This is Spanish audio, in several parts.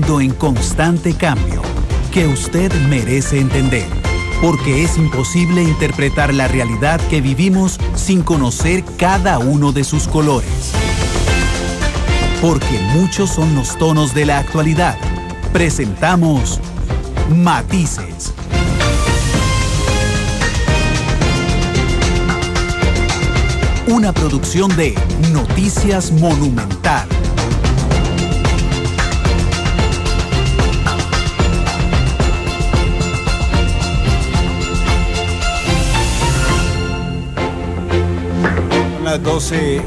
mundo en constante cambio que usted merece entender, porque es imposible interpretar la realidad que vivimos sin conocer cada uno de sus colores. Porque muchos son los tonos de la actualidad. Presentamos Matices. Una producción de Noticias Monumental.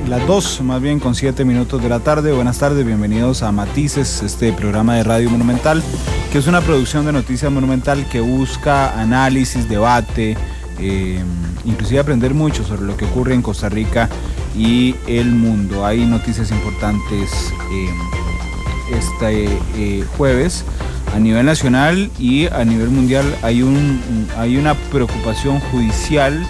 Las 2 más bien con 7 minutos de la tarde. Buenas tardes, bienvenidos a Matices, este programa de Radio Monumental, que es una producción de Noticias Monumental que busca análisis, debate, inclusive aprender mucho sobre lo que ocurre en Costa Rica y el mundo. Hay noticias importantes este jueves a nivel nacional y a nivel mundial. Hay una preocupación judicial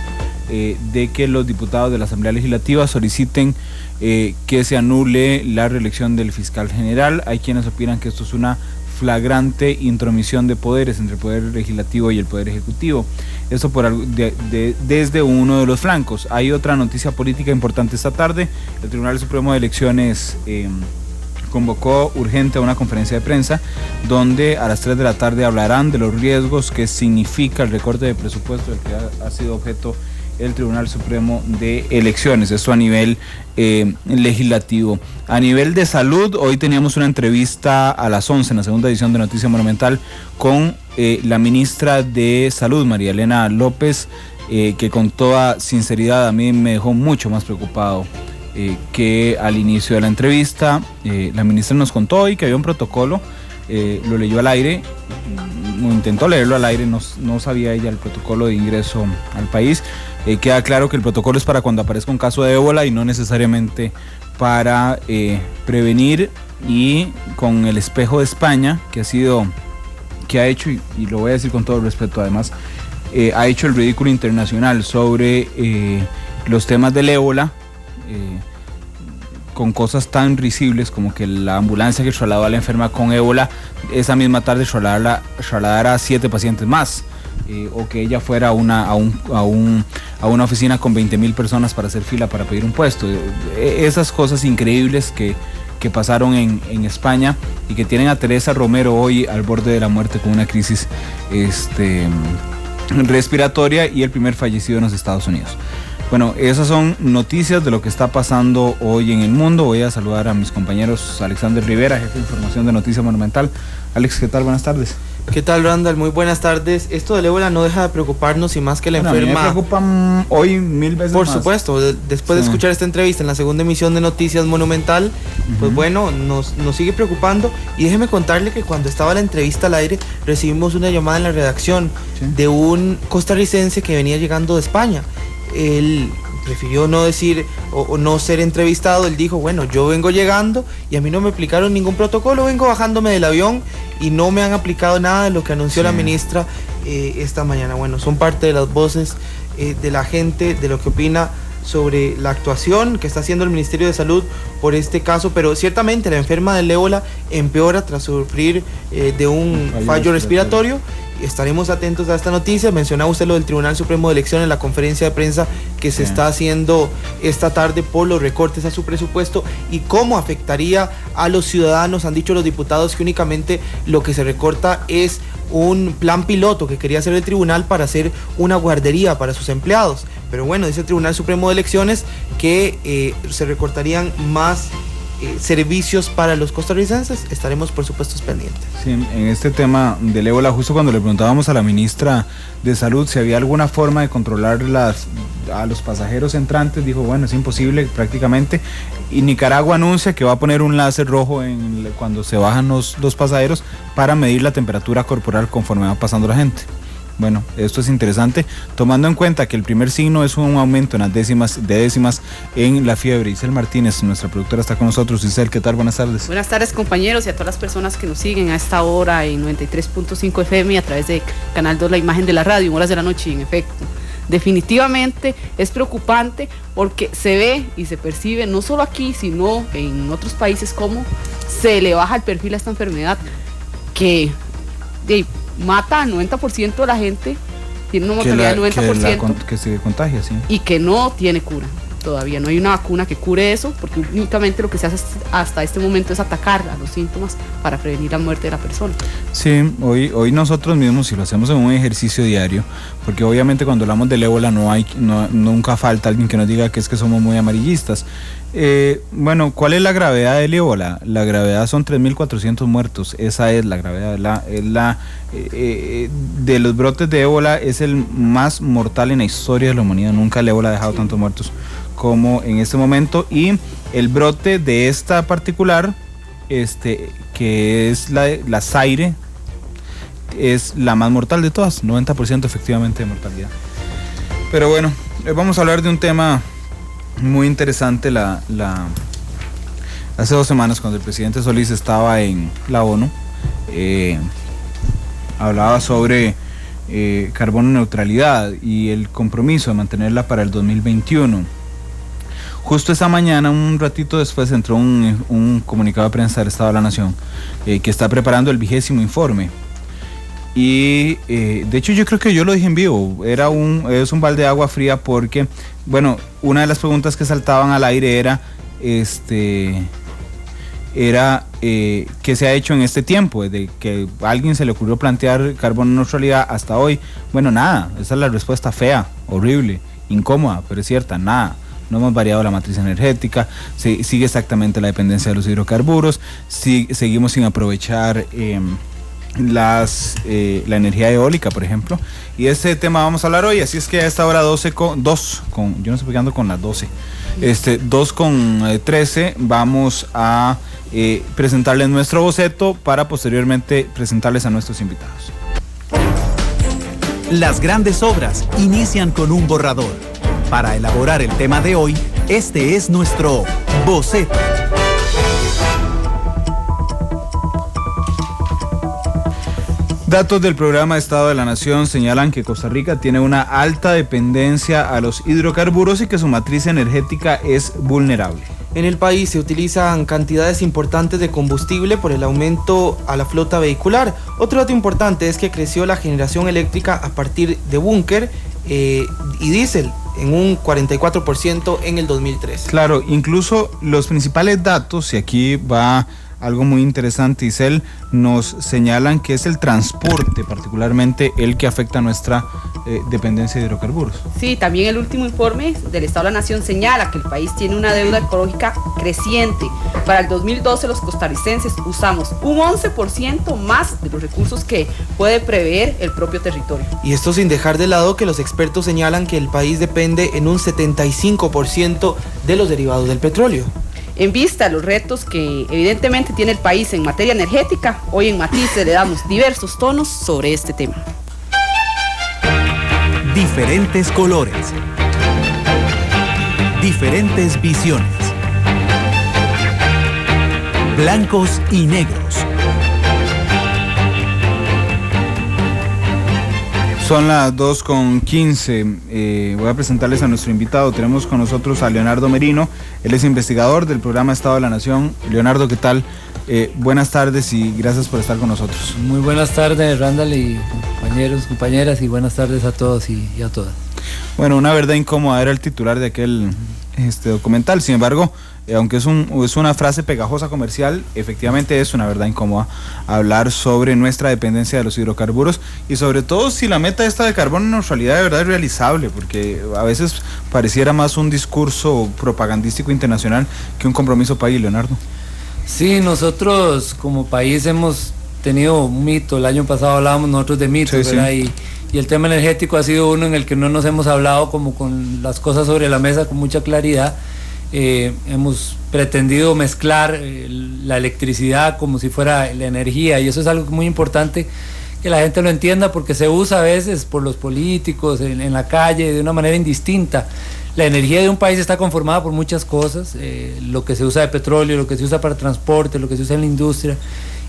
de que los diputados de la Asamblea Legislativa soliciten que se anule la reelección del fiscal general. Hay quienes opinan que esto es una flagrante intromisión de poderes entre el Poder Legislativo y el Poder Ejecutivo. Esto desde uno de los flancos. Hay otra noticia política importante esta tarde. El Tribunal Supremo de Elecciones convocó urgente a una conferencia de prensa donde a las 3 de la tarde hablarán de los riesgos que significa el recorte de presupuesto del que ha sido objeto el Tribunal Supremo de Elecciones. Esto a nivel legislativo. A nivel de salud, hoy teníamos una entrevista a las 11 en la segunda edición de Noticias Monumental con la ministra de Salud, María Elena López, que con toda sinceridad a mí me dejó mucho más preocupado que al inicio de la entrevista. La ministra nos contó hoy que había un protocolo, lo leyó al aire, intentó leerlo al aire, no sabía ella el protocolo de ingreso al país. Queda claro que el protocolo es para cuando aparezca un caso de ébola y no necesariamente para prevenir, y con el espejo de España que ha hecho, y lo voy a decir con todo el respeto además, ha hecho el ridículo internacional sobre los temas del ébola, con cosas tan risibles como que la ambulancia que trasladó a la enferma con ébola esa misma tarde trasladara a 7 pacientes más, o que ella fuera a una oficina con 20,000 personas para hacer fila para pedir un puesto. Esas cosas increíbles que pasaron en España y que tienen a Teresa Romero hoy al borde de la muerte con una crisis respiratoria y el primer fallecido en los Estados Unidos. Bueno, esas son noticias de lo que está pasando hoy en el mundo. Voy a saludar a mis compañeros. Alexander Rivera, jefe de información de Noticias Monumental. Alex, ¿qué tal? Buenas tardes. ¿Qué tal, Randall? Muy buenas tardes. Esto del ébola no deja de preocuparnos, y más que la enferma. A mí me preocupan hoy 1000 veces por más. Por supuesto, después de escuchar esta entrevista en la segunda emisión de Noticias Monumental, pues bueno, nos sigue preocupando. Y déjeme contarle que cuando estaba la entrevista al aire, recibimos una llamada en la redacción de un costarricense que venía llegando de España. Él prefirió no decir o no ser entrevistado. Él dijo, bueno, yo vengo llegando y a mí no me aplicaron ningún protocolo, vengo bajándome del avión y no me han aplicado nada de lo que anunció la ministra esta mañana. Bueno, son parte de las voces de la gente, de lo que opina sobre la actuación que está haciendo el Ministerio de Salud por este caso, pero ciertamente la enferma del ébola empeora tras sufrir de un fallo respiratorio. Estaremos atentos a esta noticia. Mencionaba usted lo del Tribunal Supremo de Elecciones, la conferencia de prensa que se está haciendo esta tarde por los recortes a su presupuesto y cómo afectaría a los ciudadanos. Han dicho los diputados que únicamente lo que se recorta es un plan piloto que quería hacer el tribunal para hacer una guardería para sus empleados. Pero bueno, dice el Tribunal Supremo de Elecciones que se recortarían más servicios para los costarricenses. Estaremos por supuesto pendientes. Sí, en este tema del ébola, justo cuando le preguntábamos a la ministra de Salud si había alguna forma de controlar a los pasajeros entrantes, dijo, bueno, es imposible prácticamente, y Nicaragua anuncia que va a poner un láser rojo cuando se bajan los pasajeros para medir la temperatura corporal conforme va pasando la gente. Bueno, esto es interesante, tomando en cuenta que el primer signo es un aumento en las décimas en la fiebre. Isel Martínez, nuestra productora, está con nosotros. Isel, ¿qué tal? Buenas tardes. Buenas tardes, compañeros, y a todas las personas que nos siguen a esta hora en 93.5 FM y a través de Canal 2, la imagen de la radio, en horas de la noche. En efecto, definitivamente es preocupante porque se ve y se percibe, no solo aquí, sino en otros países, cómo se le baja el perfil a esta enfermedad. que mata al 90% de la gente, tiene una mortalidad del 90%. Que se contagia, sí. Y que no tiene cura. Todavía no hay una vacuna que cure eso, porque únicamente lo que se hace hasta este momento es atacar a los síntomas para prevenir la muerte de la persona. Sí, hoy nosotros mismos, si lo hacemos en un ejercicio diario, porque obviamente cuando hablamos del ébola nunca falta alguien que nos diga que es que somos muy amarillistas. Bueno, ¿cuál es la gravedad del ébola? La gravedad son 3.400 muertos, esa es la gravedad, de los brotes de ébola es el más mortal en la historia de la humanidad, nunca el ébola ha dejado tantos muertos como en este momento, y el brote de esta particular, que es la Zaire, es la más mortal de todas, 90% efectivamente de mortalidad. Pero bueno, vamos a hablar de un tema muy interesante. Hace 2 semanas, cuando el presidente Solís estaba en la ONU, hablaba sobre carbono neutralidad y el compromiso de mantenerla para el 2021. Justo esa mañana, un ratito después, entró un comunicado de prensa del Estado de la Nación que está preparando el 20º informe. Y de hecho yo creo que yo lo dije en vivo, es un balde de agua fría, porque, bueno, una de las preguntas que saltaban al aire era qué se ha hecho en este tiempo, desde que a alguien se le ocurrió plantear carbono neutralidad hasta hoy. Bueno, nada, esa es la respuesta fea, horrible, incómoda, pero es cierta, nada. No hemos variado la matriz energética, sigue exactamente la dependencia de los hidrocarburos, seguimos sin aprovechar la energía eólica, por ejemplo, y ese tema vamos a hablar hoy. Así es que a esta hora 2 con, yo no estoy pegando con las 12, 2:13, vamos a presentarles nuestro boceto para posteriormente presentarles a nuestros invitados. Las grandes obras inician con un borrador. Para elaborar el tema de hoy, este es nuestro boceto. Datos del Programa de Estado de la Nación señalan que Costa Rica tiene una alta dependencia a los hidrocarburos y que su matriz energética es vulnerable. En el país se utilizan cantidades importantes de combustible por el aumento a la flota vehicular. Otro dato importante es que creció la generación eléctrica a partir de búnker y diésel en un 44% en el 2003. Claro, incluso los principales datos, y aquí va algo muy interesante, Isel, nos señalan que es el transporte particularmente el que afecta nuestra dependencia de hidrocarburos. Sí, también el último informe del Estado de la Nación señala que el país tiene una deuda ecológica creciente. Para el 2012 los costarricenses usamos un 11% más de los recursos que puede prever el propio territorio. Y esto sin dejar de lado que los expertos señalan que el país depende en un 75% de los derivados del petróleo. En vista de los retos que evidentemente tiene el país en materia energética, hoy en Matices le damos diversos tonos sobre este tema. Diferentes colores. Diferentes visiones. Blancos y negros. Son las 2:15. Voy a presentarles a nuestro invitado. Tenemos con nosotros a Leonardo Merino. Él es investigador del Programa Estado de la Nación. Leonardo, ¿qué tal? Buenas tardes y gracias por estar con nosotros. Muy buenas tardes, Randall y compañeros, compañeras, y buenas tardes a todos y a todas. Bueno, una verdad incómoda era el titular de aquel documental. Sin embargo, aunque es una frase pegajosa comercial, efectivamente es una verdad incómoda hablar sobre nuestra dependencia de los hidrocarburos y sobre todo si la meta esta de carbono neutralidad de verdad es realizable, porque a veces pareciera más un discurso propagandístico internacional que un compromiso país, Leonardo. Sí, nosotros como país hemos tenido un mito. El año pasado hablábamos nosotros de mitos, sí, ¿verdad? Sí. Y el tema energético ha sido uno en el que no nos hemos hablado como con las cosas sobre la mesa con mucha claridad. Hemos pretendido mezclar la electricidad como si fuera la energía, y eso es algo muy importante que la gente lo entienda, porque se usa a veces por los políticos en la calle de una manera indistinta. La energía de un país está conformada por muchas cosas, lo que se usa de petróleo, lo que se usa para transporte, lo que se usa en la industria,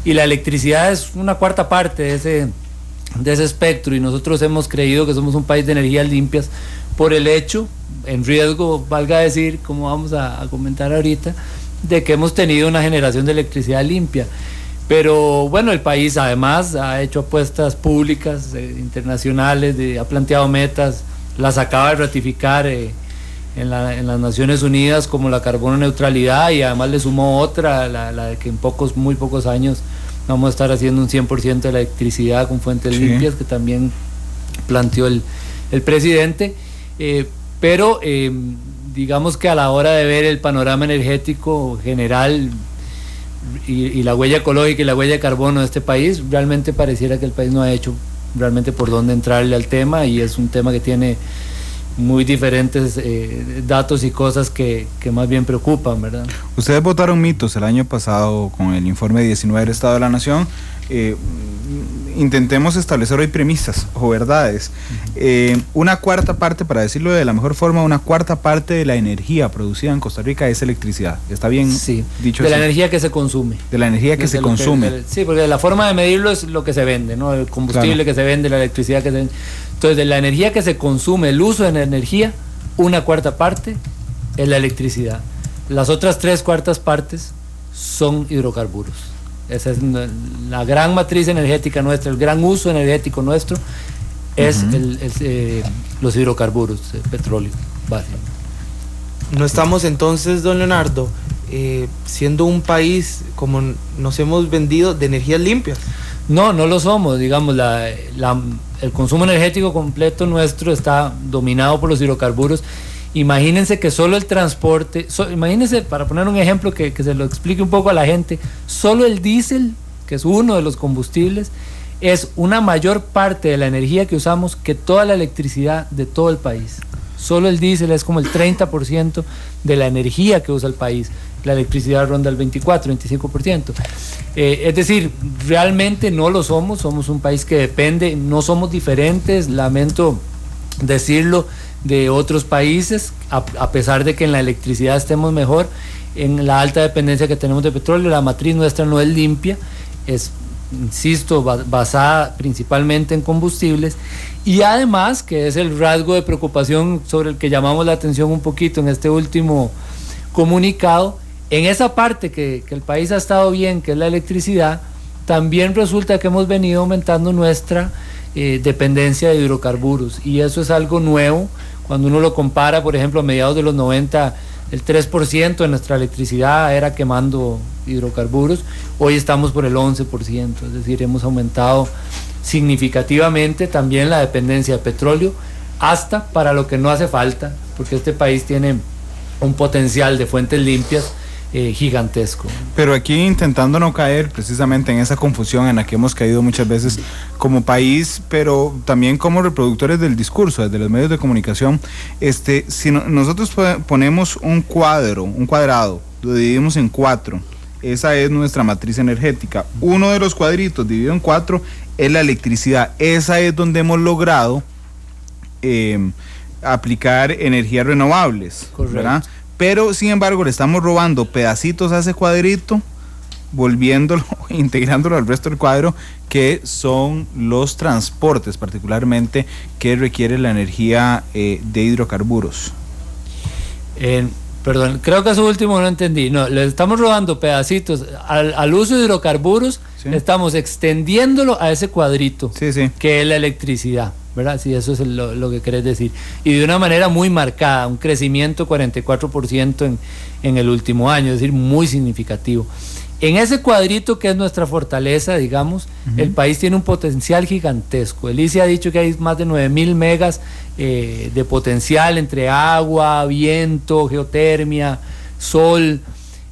y la electricidad es una cuarta parte de ese espectro, y nosotros hemos creído que somos un país de energías limpias por el hecho, en riesgo, valga decir, como vamos a comentar ahorita, de que hemos tenido una generación de electricidad limpia. Pero bueno, el país además ha hecho apuestas públicas, internacionales, ha planteado metas, las acaba de ratificar en las Naciones Unidas como la carbono neutralidad, y además le sumó otra, la de que en muy pocos años vamos a estar haciendo un 100% de la electricidad con fuentes limpias, que también planteó el presidente. Pero digamos que a la hora de ver el panorama energético general y la huella ecológica y la huella de carbono de este país, realmente pareciera que el país no ha hecho realmente por dónde entrarle al tema, y es un tema que tiene muy diferentes datos y cosas que más bien preocupan, ¿verdad? Ustedes votaron mitos el año pasado con el informe 19 del Estado de la Nación. Intentemos establecer hoy premisas o verdades. Una cuarta parte, para decirlo de la mejor forma, una cuarta parte de la energía producida en Costa Rica es electricidad. ¿Está bien dicho? De la energía que se consume. De la energía que se consume. Sí, porque la forma de medirlo es lo que se vende, ¿no? El combustible que se vende, la electricidad que se vende. Entonces, de la energía que se consume, el uso de la energía, una cuarta parte es la electricidad. Las otras 3/4 partes son hidrocarburos. Esa es la gran matriz energética nuestra, el gran uso energético nuestro es los hidrocarburos, el petróleo básico. No estamos entonces, don Leonardo, siendo un país como nos hemos vendido de energías limpias. No lo somos, digamos, el consumo energético completo nuestro está dominado por los hidrocarburos. Imagínense que solo el transporte, imagínense, para poner un ejemplo que se lo explique un poco a la gente, solo el diésel, que es uno de los combustibles, es una mayor parte de la energía que usamos que toda la electricidad de todo el país. Solo el diésel es como el 30% de la energía que usa el país. La electricidad ronda el 24-25%. Es decir, realmente no lo somos un país que depende, no somos diferentes, lamento decirlo, de otros países, a pesar de que en la electricidad estemos mejor, en la alta dependencia que tenemos de petróleo, la matriz nuestra no es limpia, es, insisto, basada principalmente en combustibles, y además, que es el rasgo de preocupación sobre el que llamamos la atención un poquito en este último comunicado, en esa parte que el país ha estado bien, que es la electricidad, también resulta que hemos venido aumentando nuestra dependencia de hidrocarburos, y eso es algo nuevo. Cuando uno lo compara, por ejemplo, a mediados de los 90, el 3% de nuestra electricidad era quemando hidrocarburos, hoy estamos por el 11%, es decir, hemos aumentado significativamente también la dependencia de petróleo, hasta para lo que no hace falta, porque este país tiene un potencial de fuentes limpias gigantesco. Pero aquí intentando no caer precisamente en esa confusión en la que hemos caído muchas veces como país, pero también como reproductores del discurso, desde los medios de comunicación, si nosotros ponemos un cuadrado, lo dividimos en 4, esa es nuestra matriz energética. Uno de los cuadritos dividido en 4 es la electricidad, esa es donde hemos logrado aplicar energías renovables, ¿verdad? Pero sin embargo le estamos robando pedacitos a ese cuadrito, volviéndolo, integrándolo al resto del cuadro, que son los transportes particularmente que requiere la energía de hidrocarburos. Perdón, creo que eso último no entendí. No, le estamos robando pedacitos al uso de hidrocarburos, ¿sí? Estamos extendiéndolo a ese cuadrito, sí, que es la electricidad, ¿verdad? Sí, eso es lo que querés decir. Y de una manera muy marcada, un crecimiento 44% en el último año, es decir, muy significativo. En ese cuadrito que es nuestra fortaleza, digamos, el país tiene un potencial gigantesco. El ICE ha dicho que hay más de 9.000 megas de potencial entre agua, viento, geotermia, sol,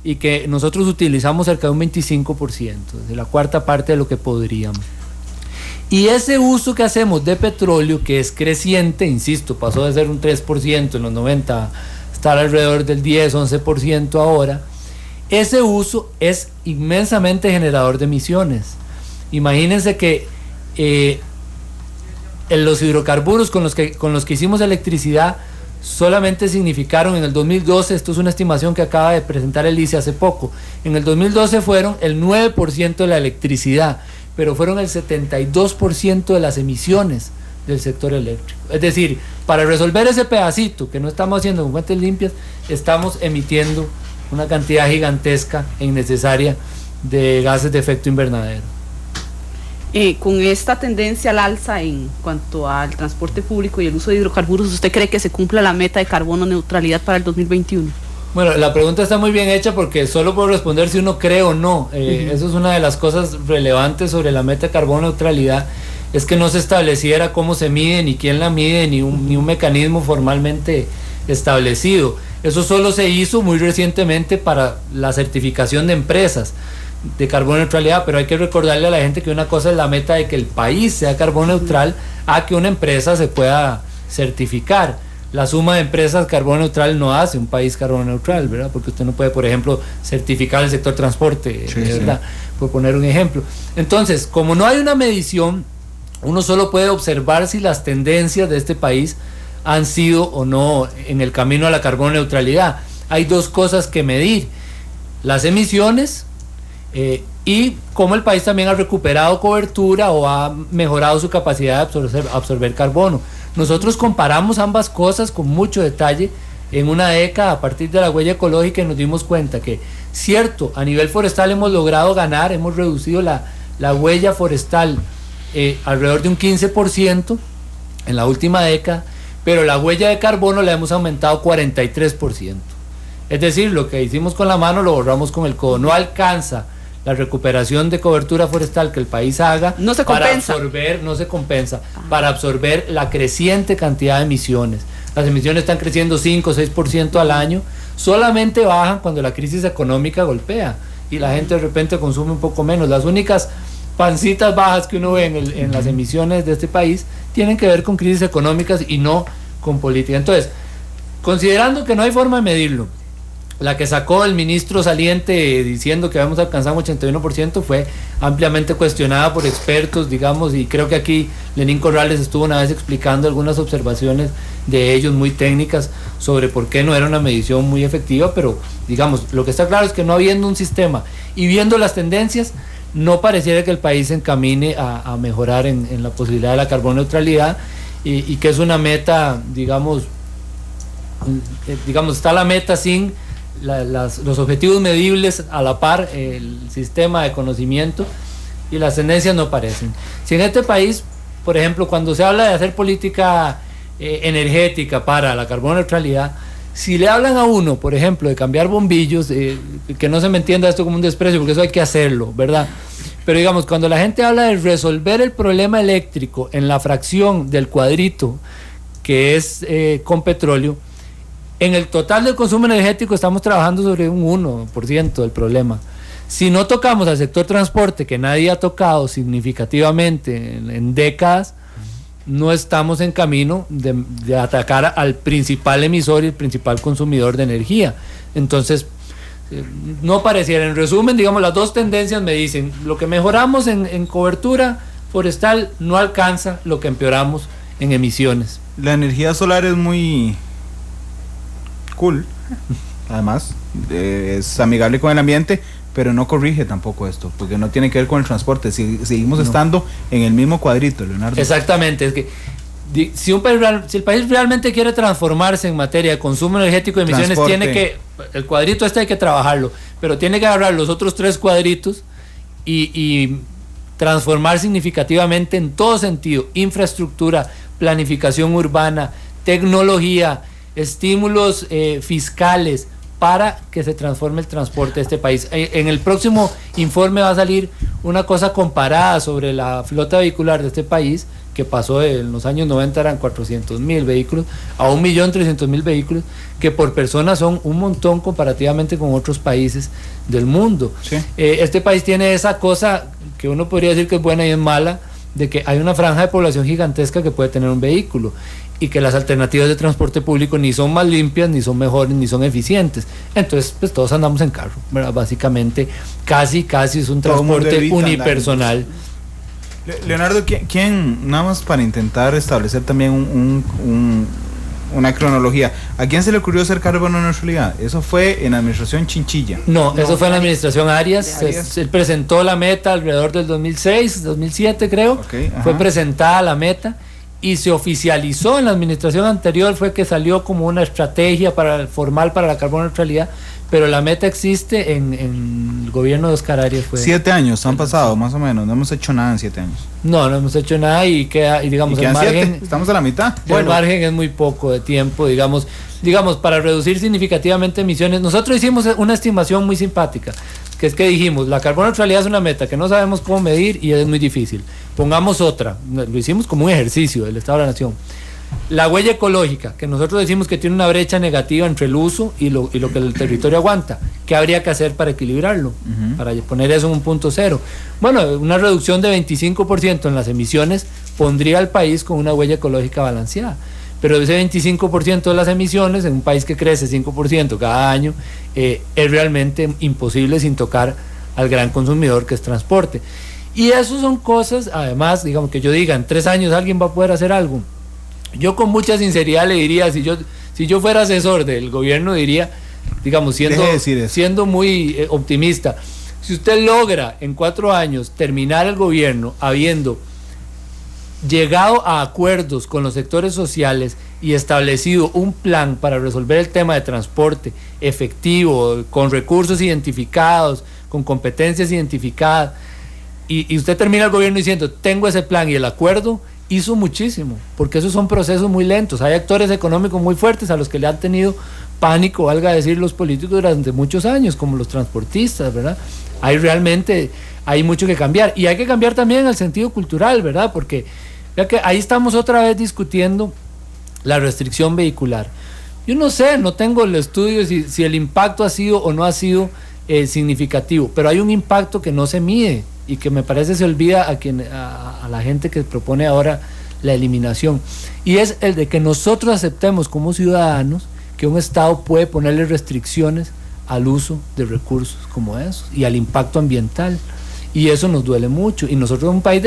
y que nosotros utilizamos cerca de un 25%, de la cuarta parte de lo que podríamos. Y ese uso que hacemos de petróleo, que es creciente, insisto, pasó de ser un 3% en los 90, estar alrededor del 10-11% ahora, ese uso es inmensamente generador de emisiones. Imagínense que los hidrocarburos con los que hicimos electricidad solamente significaron en el 2012, esto es una estimación que acaba de presentar el ICE hace poco, en el 2012 fueron el 9% de la electricidad, pero fueron el 72% de las emisiones del sector eléctrico. Es decir, para resolver ese pedacito que no estamos haciendo con fuentes limpias, estamos emitiendo una cantidad gigantesca e innecesaria de gases de efecto invernadero. Con esta tendencia al alza en cuanto al transporte público y el uso de hidrocarburos, ¿usted cree que se cumpla la meta de carbono neutralidad para el 2021? Bueno, la pregunta está muy bien hecha porque solo puedo responder si uno cree o no. Eso es una de las cosas relevantes sobre la meta de carbono neutralidad, es que no se estableciera cómo se mide, ni quién la mide, ni un mecanismo formalmente establecido. Eso solo se hizo muy recientemente para la certificación de empresas de carbono neutralidad, pero hay que recordarle a la gente que una cosa es la meta de que el país sea carbono neutral, a que una empresa se pueda certificar. La suma de empresas carbono neutral no hace un país carbono neutral, ¿verdad? Porque usted no puede, por ejemplo, certificar el sector transporte, ¿verdad? Por poner un ejemplo. Entonces, como no hay una medición, uno solo puede observar si las tendencias de este país han sido o no en el camino a la carbono neutralidad. Hay dos cosas que medir: las emisiones y cómo el país también ha recuperado cobertura o ha mejorado su capacidad de absorber carbono. Nosotros comparamos ambas cosas con mucho detalle en una década a partir de la huella ecológica y nos dimos cuenta que, cierto, a nivel forestal hemos logrado ganar, hemos reducido la huella forestal alrededor de un 15% en la última década, pero la huella de carbono la hemos aumentado 43%. Es decir, lo que hicimos con la mano lo borramos con el codo. No alcanza la recuperación de cobertura forestal que el país haga, no se compensa para absorber la creciente cantidad de emisiones. Las emisiones están creciendo 5 o 6% al año, solamente bajan cuando la crisis económica golpea y la gente de repente consume un poco menos. Las únicas pancitas bajas que uno ve en las emisiones de este país tienen que ver con crisis económicas y no con política. Entonces, considerando que no hay forma de medirlo, la que sacó el ministro saliente diciendo que habíamos alcanzado un 81% fue ampliamente cuestionada por expertos, digamos, y creo que aquí Lenín Corrales estuvo una vez explicando algunas observaciones de ellos muy técnicas sobre por qué no era una medición muy efectiva, pero digamos, lo que está claro es que no habiendo un sistema y viendo las tendencias, no pareciera que el país se encamine a mejorar en la posibilidad de la carbono neutralidad y que es una meta, digamos, está la meta sin los objetivos medibles a la par, el sistema de conocimiento, y las tendencias no parecen. Si en este país, por ejemplo, cuando se habla de hacer política energética para la carbono neutralidad, si le hablan a uno, por ejemplo, de cambiar bombillos, que no se me entienda esto como un desprecio, porque eso hay que hacerlo, ¿verdad? Pero digamos, cuando la gente habla de resolver el problema eléctrico en la fracción del cuadrito, que es con petróleo, en el total del consumo energético estamos trabajando sobre un 1% del problema. Si no tocamos al sector transporte, que nadie ha tocado significativamente en décadas, no estamos en camino de atacar al principal emisor y el principal consumidor de energía. Entonces, no pareciera. En resumen, digamos, las dos tendencias me dicen: lo que mejoramos en cobertura forestal no alcanza lo que empeoramos en emisiones. La energía solar es muy cool, además es amigable con el ambiente, pero no corrige tampoco esto, porque no tiene que ver con el transporte. Seguimos estando en el mismo cuadrito, Leonardo. Exactamente, es que si el país realmente quiere transformarse en materia de consumo energético y emisiones, el cuadrito hay que trabajarlo, pero tiene que agarrar los otros 3 cuadritos y transformar significativamente en todo sentido: infraestructura, planificación urbana, tecnología, estímulos fiscales, para que se transforme el transporte de este país. En el próximo informe va a salir una cosa comparada sobre la flota vehicular de este país, que pasó en los años 90 eran 400,000 vehículos a 1.300.000 vehículos, que por persona son un montón comparativamente con otros países del mundo. Sí. Este país tiene esa cosa que uno podría decir que es buena y es mala, de que hay una franja de población gigantesca que puede tener un vehículo, y que las alternativas de transporte público ni son más limpias, ni son mejores, ni son eficientes. Entonces, pues todos andamos en carro, ¿verdad? Básicamente, casi es un transporte unipersonal. Leonardo, ¿quién, nada más para intentar establecer también una cronología, ¿a quién se le ocurrió hacer carbono neutralidad? ¿Eso fue en la administración Chinchilla? No, eso fue en la administración Arias. Él presentó la meta alrededor del 2006, 2007 creo. Okay, fue presentada la meta, y se oficializó en la administración anterior, fue que salió como una estrategia formal para la carbono neutralidad, pero la meta existe en el gobierno de Oscar Arias. 7 años han pasado, más o menos, no hemos hecho nada en 7 años. No hemos hecho nada y digamos, ¿Y el margen... 7? Estamos a la mitad. El margen es muy poco de tiempo, digamos, para reducir significativamente emisiones. Nosotros hicimos una estimación muy simpática, que es que dijimos, la carbono neutralidad es una meta que no sabemos cómo medir y es muy difícil. Pongamos otra, lo hicimos como un ejercicio del Estado de la Nación. La huella ecológica, que nosotros decimos que tiene una brecha negativa entre el uso y lo que el territorio aguanta. ¿Qué habría que hacer para equilibrarlo? Para poner eso en un punto cero. Bueno, una reducción de 25% en las emisiones pondría al país con una huella ecológica balanceada. Pero ese 25% de las emisiones en un país que crece 5% cada año es realmente imposible sin tocar al gran consumidor que es transporte. Y eso son cosas, además, digamos, que yo diga, en 3 años alguien va a poder hacer algo. Yo con mucha sinceridad le diría, si yo fuera asesor del gobierno, diría, digamos, siendo muy optimista, si usted logra en 4 años terminar el gobierno habiendo llegado a acuerdos con los sectores sociales y establecido un plan para resolver el tema de transporte efectivo, con recursos identificados, con competencias identificadas, y usted termina el gobierno diciendo, tengo ese plan y el acuerdo, hizo muchísimo, porque esos son procesos muy lentos. Hay actores económicos muy fuertes a los que le han tenido pánico, valga decir, los políticos durante muchos años, como los transportistas, ¿verdad? Hay mucho que cambiar, y hay que cambiar también en el sentido cultural, ¿verdad? Porque ya que ahí estamos otra vez discutiendo la restricción vehicular. Yo no sé, no tengo el estudio si el impacto ha sido o no ha sido significativo, pero hay un impacto que no se mide y que me parece se olvida a la gente que propone ahora la eliminación, y es el de que nosotros aceptemos como ciudadanos que un Estado puede ponerle restricciones al uso de recursos como esos y al impacto ambiental, y eso nos duele mucho. Y nosotros en un país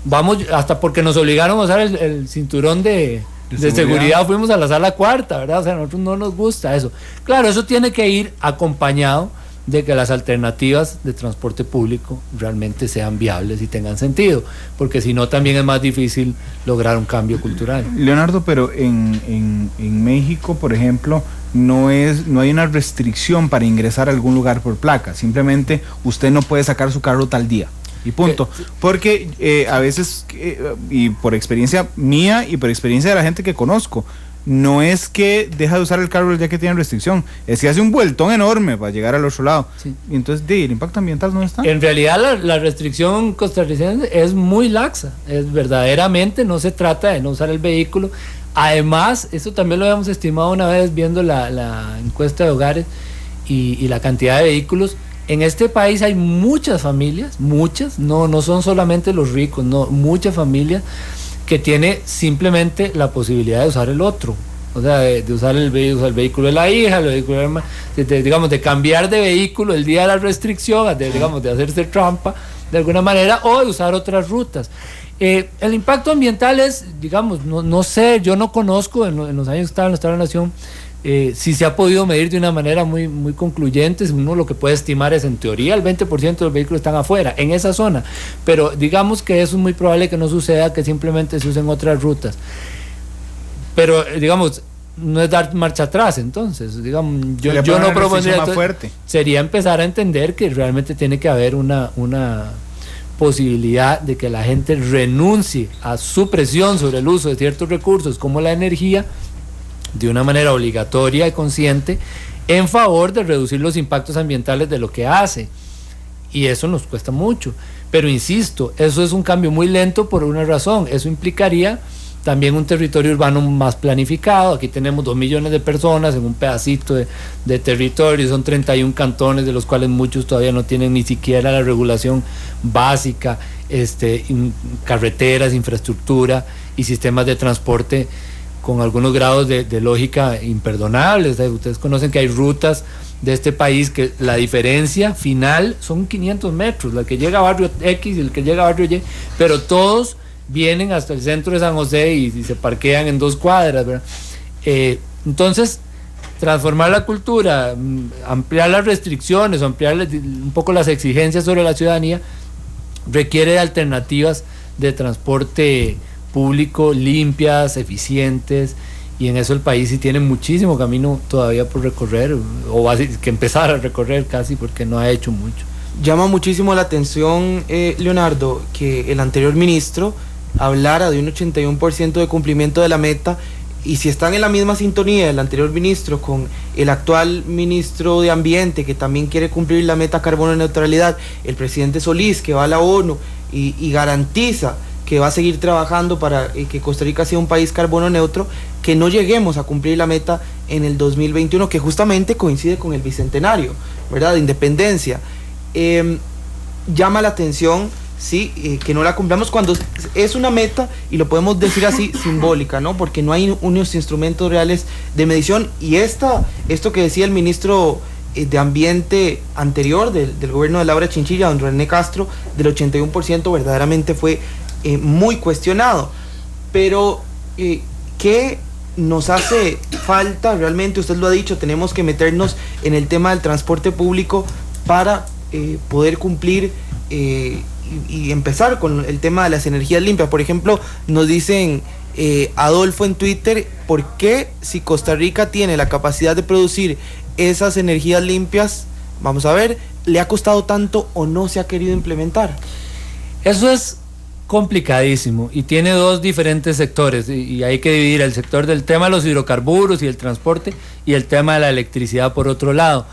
vamos, hasta porque nos obligaron a usar el cinturón de seguridad, fuimos a la sala cuarta, ¿verdad? O sea, a nosotros no nos gusta eso. Claro, eso tiene que ir acompañado de que las alternativas de transporte público realmente sean viables y tengan sentido, porque si no también es más difícil lograr un cambio cultural. Leonardo, pero en México, por ejemplo, no hay una restricción para ingresar a algún lugar por placa, simplemente usted no puede sacar su carro tal día. Y punto. Porque a veces, y por experiencia mía y por experiencia de la gente que conozco, no es que deja de usar el carro el día que tiene restricción, es que hace un vueltón enorme para llegar al otro lado. Sí. Y entonces, el impacto ambiental no está. En realidad la restricción costarricense es muy laxa, es verdaderamente, no se trata de no usar el vehículo. Además, eso también lo habíamos estimado una vez viendo la encuesta de hogares y la cantidad de vehículos. En este país hay muchas familias, no son solamente los ricos, no, muchas familias que tiene simplemente la posibilidad de usar el otro, o sea, de usar el vehículo de la hija, el vehículo de cambiar de vehículo el día de la restricción, de hacerse trampa de alguna manera, o de usar otras rutas. El impacto ambiental es, digamos, no sé, yo no conozco en los años que estaba en el Estado de la Nación, si se ha podido medir de una manera muy, muy concluyente. Uno lo que puede estimar es, en teoría, el 20% de los vehículos están afuera, en esa zona, pero digamos que eso es muy probable que no suceda, que simplemente se usen otras rutas. Pero, digamos, no es dar marcha atrás. Entonces, digamos, yo no propondría, sería empezar a entender que realmente tiene que haber una posibilidad de que la gente renuncie a su presión sobre el uso de ciertos recursos como la energía, de una manera obligatoria y consciente, en favor de reducir los impactos ambientales de lo que hace. Y eso nos cuesta mucho, pero insisto, eso es un cambio muy lento por una razón. Eso implicaría también un territorio urbano más planificado. Aquí tenemos 2 millones de personas en un pedacito de territorio, son 31 cantones, de los cuales muchos todavía no tienen ni siquiera la regulación básica, carreteras, infraestructura y sistemas de transporte con algunos grados de lógica imperdonables. Ustedes conocen que hay rutas de este país que la diferencia final son 500 metros, la que llega a barrio X y el que llega a barrio Y, pero todos vienen hasta el centro de San José y se parquean en 2 cuadras, ¿verdad? Entonces, transformar la cultura, ampliar las restricciones, ampliar un poco las exigencias sobre la ciudadanía, requiere de alternativas de transporte público limpias, eficientes, y en eso el país sí tiene muchísimo camino todavía por recorrer, o que empezar a recorrer casi, porque no ha hecho mucho. Llama muchísimo la atención, Leonardo, que el anterior ministro hablara de un 81% de cumplimiento de la meta, y si están en la misma sintonía el anterior ministro con el actual ministro de Ambiente, que también quiere cumplir la meta carbono neutralidad, el presidente Solís, que va a la ONU y garantiza que va a seguir trabajando para que Costa Rica sea un país carbono neutro, que no lleguemos a cumplir la meta en el 2021, que justamente coincide con el bicentenario, ¿verdad?, de independencia. Llama la atención, sí, que no la cumplamos cuando es una meta, y lo podemos decir así, simbólica, ¿no?, porque no hay unos instrumentos reales de medición. Y esto que decía el ministro de Ambiente anterior del gobierno de Laura Chinchilla, don René Castro, del 81%, verdaderamente fue muy cuestionado. Pero ¿qué nos hace falta realmente? Usted lo ha dicho, tenemos que meternos en el tema del transporte público para poder cumplir y empezar con el tema de las energías limpias. Por ejemplo, nos dicen Adolfo en Twitter, ¿por qué, si Costa Rica tiene la capacidad de producir esas energías limpias, vamos a ver, le ha costado tanto o no se ha querido implementar? Eso es complicadísimo y tiene dos diferentes sectores, y hay que dividir el sector del tema de los hidrocarburos y el transporte, y el tema de la electricidad por otro lado.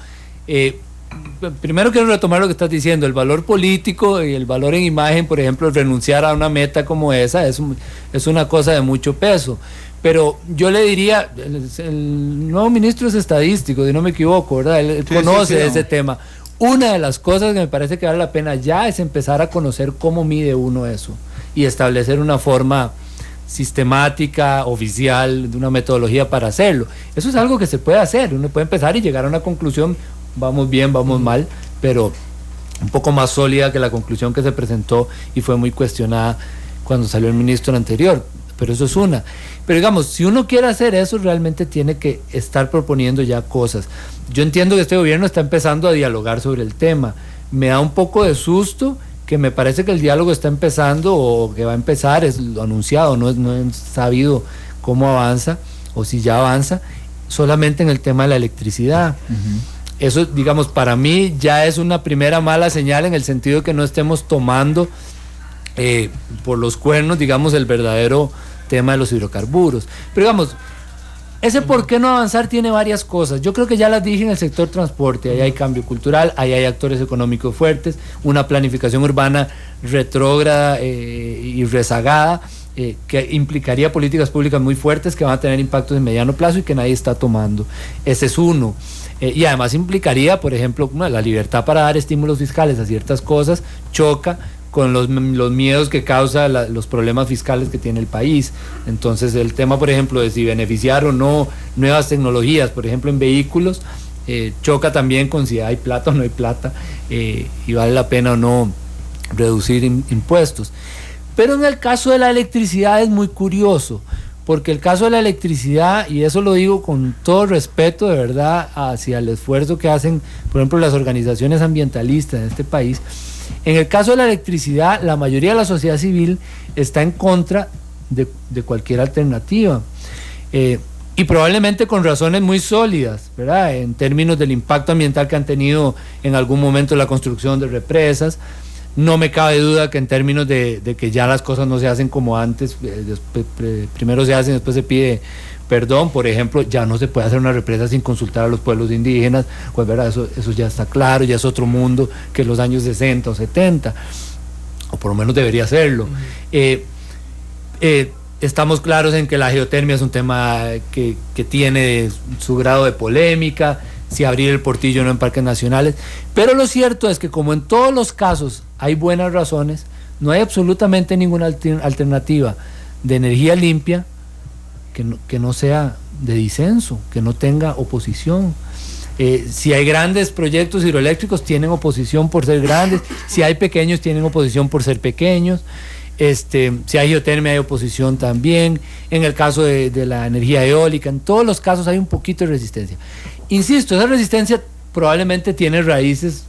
Primero quiero retomar lo que estás diciendo, el valor político y el valor en imagen. Por ejemplo, renunciar a una meta como esa es una cosa de mucho peso, pero yo le diría, el nuevo ministro es estadístico, si no me equivoco, ¿verdad? Él conoce ese tema. Una de las cosas que me parece que vale la pena ya es empezar a conocer cómo mide uno eso y establecer una forma sistemática, oficial, de una metodología para hacerlo. Eso es algo que se puede hacer, uno puede empezar y llegar a una conclusión, vamos bien, vamos mal, pero un poco más sólida que la conclusión que se presentó y fue muy cuestionada cuando salió el ministro anterior, pero eso es una. Pero digamos, si uno quiere hacer eso, realmente tiene que estar proponiendo ya cosas. Yo entiendo que este gobierno está empezando a dialogar sobre el tema. Me da un poco de susto que me parece que el diálogo está empezando o que va a empezar, es lo anunciado, no he sabido cómo avanza o si ya avanza, solamente en el tema de la electricidad. Eso, digamos, para mí ya es una primera mala señal, en el sentido de que no estemos tomando por los cuernos, digamos, el verdadero tema de los hidrocarburos. Pero digamos, ese por qué no avanzar tiene varias cosas. Yo creo que ya las dije en el sector transporte. Ahí hay cambio cultural, ahí hay actores económicos fuertes, una planificación urbana retrógrada y rezagada, que implicaría políticas públicas muy fuertes que van a tener impactos de mediano plazo y que nadie está tomando. Ese es uno. Y además implicaría, por ejemplo, la libertad para dar estímulos fiscales a ciertas cosas, choca con los miedos que causa los problemas fiscales que tiene el país. Entonces el tema, por ejemplo, de si beneficiar o no nuevas tecnologías, por ejemplo en vehículos, choca también con si hay plata o no hay plata, y vale la pena o no reducir impuestos. Pero en el caso de la electricidad es muy curioso, porque el caso de la electricidad, y eso lo digo con todo respeto de verdad hacia el esfuerzo que hacen, por ejemplo, las organizaciones ambientalistas en este país, en el caso de la electricidad, la mayoría de la sociedad civil está en contra de cualquier alternativa, y probablemente con razones muy sólidas, ¿verdad?, en términos del impacto ambiental que han tenido en algún momento la construcción de represas. No me cabe duda que en términos de que ya las cosas no se hacen como antes, primero se hacen, después se pide perdón. Por ejemplo, ya no se puede hacer una represa sin consultar a los pueblos indígenas, pues verdad, eso ya está claro, ya es otro mundo que en los años 60 o 70, o por lo menos debería serlo. Estamos claros en que la geotermia es un tema que tiene su grado de polémica, si abrir el Portillo o no en parques nacionales, pero lo cierto es que como en todos los casos hay buenas razones, no hay absolutamente ninguna alternativa de energía limpia que no sea de disenso, que no tenga oposición. Si hay grandes proyectos hidroeléctricos, tienen oposición por ser grandes; si hay pequeños, tienen oposición por ser pequeños. Si hay geotermia, hay oposición también. En el caso de la energía eólica, en todos los casos hay un poquito de resistencia. Insisto, esa resistencia probablemente tiene raíces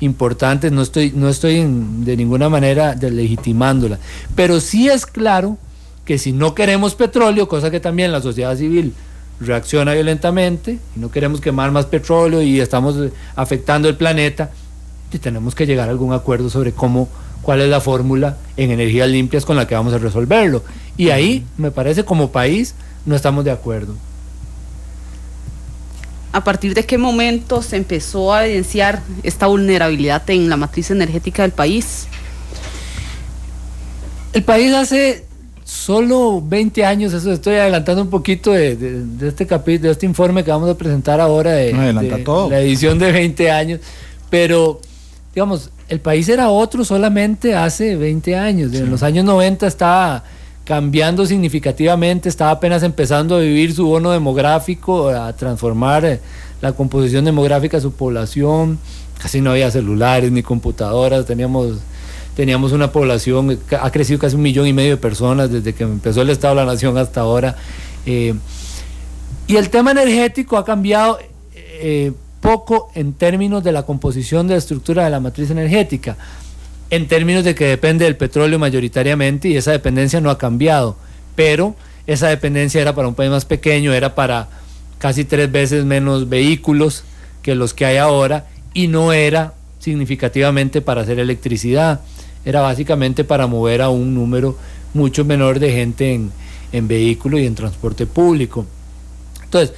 importantes, no estoy de ninguna manera legitimándola, pero sí es claro que si no queremos petróleo, cosa que también la sociedad civil reacciona violentamente, y no queremos quemar más petróleo y estamos afectando el planeta, y tenemos que llegar a algún acuerdo sobre cuál es la fórmula en energías limpias con la que vamos a resolverlo. Y ahí, me parece, como país, no estamos de acuerdo. ¿A partir de qué momento se empezó a evidenciar esta vulnerabilidad en la matriz energética del país? El país hace solo 20 años, eso estoy adelantando un poquito de este capítulo, de este informe que vamos a presentar ahora, la edición de 20 años, pero digamos, el país era otro solamente hace 20 años, en los años 90 estaba cambiando significativamente, estaba apenas empezando a vivir su bono demográfico, a transformar la composición demográfica de su población, casi no había celulares ni computadoras, teníamos una población, ha crecido casi 1,5 millones de personas desde que empezó el Estado de la Nación hasta ahora, y el tema energético ha cambiado poco en términos de la composición de la estructura de la matriz energética, en términos de que depende del petróleo mayoritariamente, y esa dependencia no ha cambiado, pero esa dependencia era para un país más pequeño, era para casi 3 veces menos vehículos que los que hay ahora, y no era significativamente para hacer electricidad, era básicamente para mover a un número mucho menor de gente en vehículo y en transporte público. Entonces,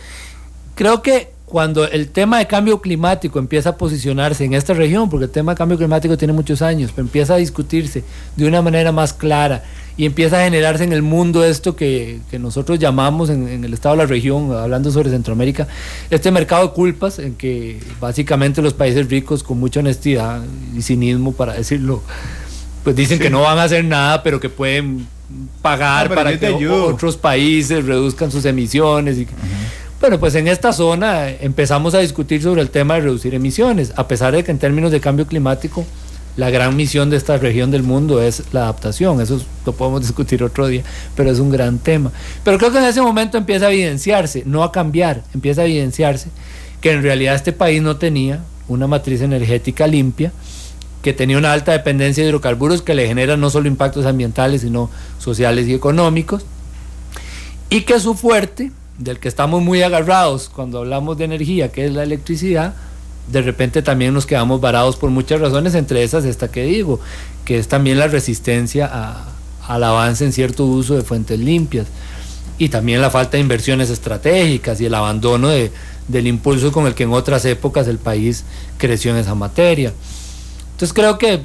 creo que cuando el tema de cambio climático empieza a posicionarse en esta región, porque el tema de cambio climático tiene muchos años, pero empieza a discutirse de una manera más clara y empieza a generarse en el mundo esto que nosotros llamamos en el estado de la región, hablando sobre Centroamérica, este mercado de culpas, en que básicamente los países ricos, con mucha honestidad y cinismo para decirlo, pues dicen que no van a hacer nada, pero que pueden pagar para que otros países reduzcan sus emisiones. Bueno, pues en esta zona empezamos a discutir sobre el tema de reducir emisiones, a pesar de que en términos de cambio climático la gran misión de esta región del mundo es la adaptación, eso lo podemos discutir otro día, pero es un gran tema. Pero creo que en ese momento empieza a evidenciarse, no a cambiar, empieza a evidenciarse que en realidad este país no tenía una matriz energética limpia, que tenía una alta dependencia de hidrocarburos que le generan no solo impactos ambientales, sino sociales y económicos, y que su fuerte, del que estamos muy agarrados cuando hablamos de energía, que es la electricidad, de repente también nos quedamos varados por muchas razones, entre esas esta que digo, que es también la resistencia al avance en cierto uso de fuentes limpias, y también la falta de inversiones estratégicas y el abandono del impulso con el que en otras épocas el país creció en esa materia. Entonces creo que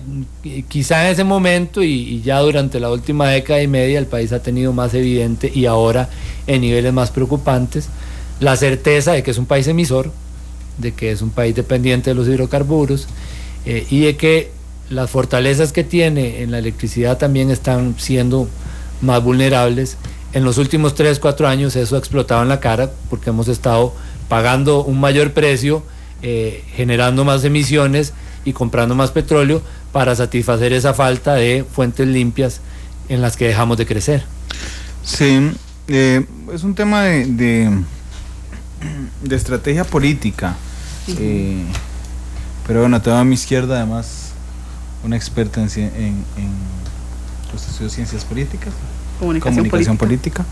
quizá en ese momento y ya durante la última década y media el país ha tenido más evidente, y ahora en niveles más preocupantes, la certeza de que es un país emisor, de que es un país dependiente de los hidrocarburos, y de que las fortalezas que tiene en la electricidad también están siendo más vulnerables. En los últimos 3-4 años eso ha explotado en la cara, porque hemos estado pagando un mayor precio, generando más emisiones y comprando más petróleo para satisfacer esa falta de fuentes limpias en las que dejamos de crecer. Sí, es un tema de estrategia política, pero bueno, tengo a mi izquierda además una experta en los estudios de ciencias políticas, comunicación política,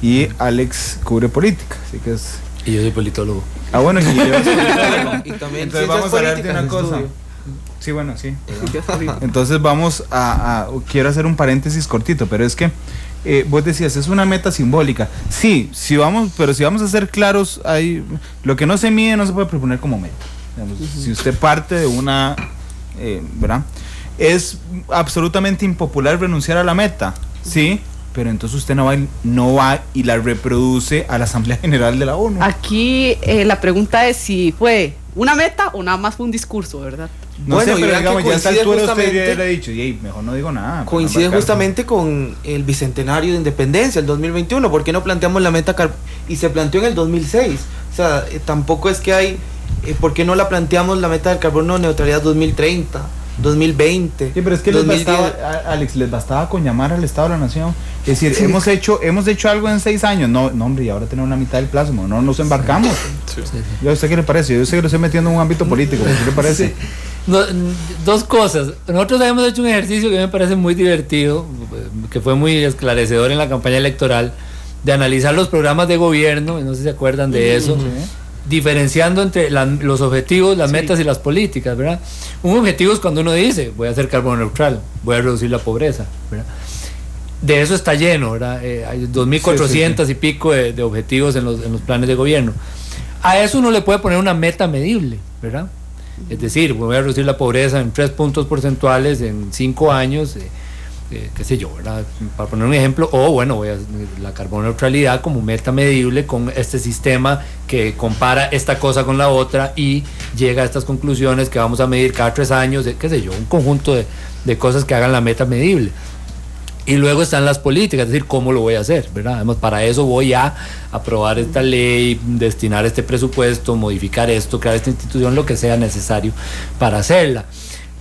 y Alex cubre política, así que es... Y yo soy politólogo. Ah, bueno, y yo soy politólogo. Y también entonces vamos a hablar de una cosa. Sí, bueno, sí. Entonces vamos quiero hacer un paréntesis cortito, pero es que vos decías, es una meta simbólica. Sí, pero si vamos a ser claros, lo que no se mide no se puede proponer como meta. Digamos, si usted parte de una, ¿verdad? Es absolutamente impopular renunciar a la meta, ¿sí? Pero entonces usted no va y la reproduce a la Asamblea General de la ONU. Aquí la pregunta es si fue una meta o nada más fue un discurso, ¿verdad? No bueno, sé, pero digamos, ya a esta altura usted hubiera dicho, mejor no digo nada. Coincide justamente con el bicentenario de independencia, el 2021. ¿Por qué no planteamos la meta y se planteó en el 2006? O sea, tampoco es que hay... ¿por qué no la planteamos la meta del carbono neutralidad 2030? 2020. Sí, pero es que Alex, les bastaba con llamar al Estado de la Nación. Es decir, sí, hemos hecho algo en 6 años. No, hombre, y ahora tenemos la mitad del plazo, no nos embarcamos. Sí. ¿A usted qué le parece? Yo sé que lo estoy metiendo en un ámbito político, ¿qué le parece? Sí. No, dos cosas. Nosotros habíamos hecho un ejercicio que me parece muy divertido, que fue muy esclarecedor en la campaña electoral, de analizar los programas de gobierno, no sé si se acuerdan de eso, diferenciando entre los objetivos, las metas y las políticas, ¿verdad? Un objetivo es cuando uno dice, voy a ser carbono neutral, voy a reducir la pobreza, ¿verdad? De eso está lleno, ¿verdad? Hay 2.400 y pico de objetivos en los planes de gobierno. A eso uno le puede poner una meta medible, ¿verdad? Es decir, voy a reducir la pobreza en 3 puntos porcentuales en 5 años, qué sé yo, ¿verdad? Para poner un ejemplo, o bueno, voy a la carbono neutralidad como meta medible con este sistema que compara esta cosa con la otra y llega a estas conclusiones que vamos a medir cada 3 años, qué sé yo, un conjunto de cosas que hagan la meta medible. Y luego están las políticas, es decir, cómo lo voy a hacer, ¿verdad? Además, para eso voy a aprobar esta ley, destinar este presupuesto, modificar esto, crear esta institución, lo que sea necesario para hacerla.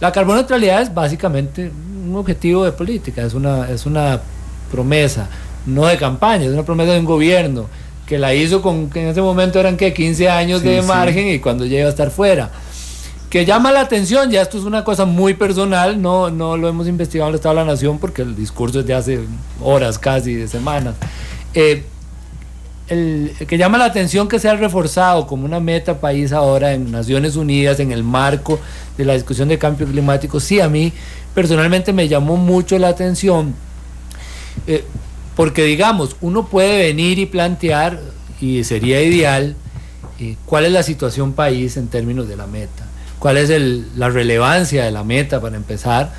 La carbono neutralidad es básicamente un objetivo de política, es una promesa, no de campaña, es una promesa de un gobierno que la hizo que en ese momento eran 15 años de margen y cuando llega a estar fuera. Que llama la atención, ya esto es una cosa muy personal, no lo hemos investigado en el Estado de la Nación porque el discurso es de hace horas casi, de semanas. Que llama la atención que sea reforzado como una meta país ahora en Naciones Unidas, en el marco de la discusión de cambio climático, sí, a mí personalmente me llamó mucho la atención, porque digamos, uno puede venir y plantear, y sería ideal, cuál es la situación país en términos de la meta. ¿Cuál es la relevancia de la meta para empezar?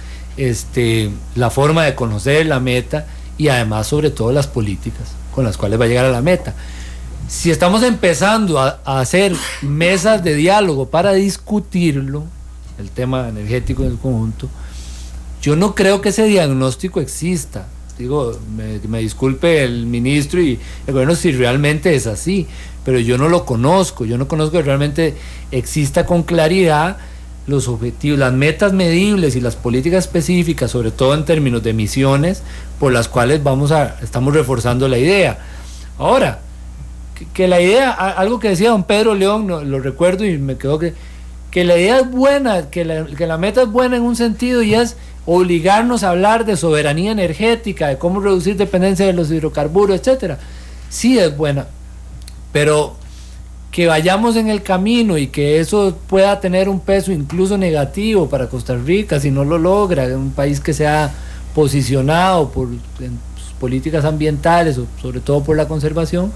La forma de conocer la meta y además sobre todo las políticas con las cuales va a llegar a la meta. Si estamos empezando a hacer mesas de diálogo para discutirlo, el tema energético en el conjunto, yo no creo que ese diagnóstico exista. Digo, me disculpe el ministro y el gobierno si realmente es así, pero yo no lo conozco, yo no conozco que realmente exista con claridad los objetivos, las metas medibles y las políticas específicas, sobre todo en términos de emisiones, por las cuales estamos reforzando la idea. Ahora, que la idea, algo que decía don Pedro León, lo recuerdo y me quedó que la idea es buena, que la meta es buena en un sentido y es obligarnos a hablar de soberanía energética, de cómo reducir dependencia de los hidrocarburos, etcétera. Sí es buena, pero que vayamos en el camino y que eso pueda tener un peso incluso negativo para Costa Rica si no lo logra, un país que se ha posicionado en sus políticas ambientales o sobre todo por la conservación,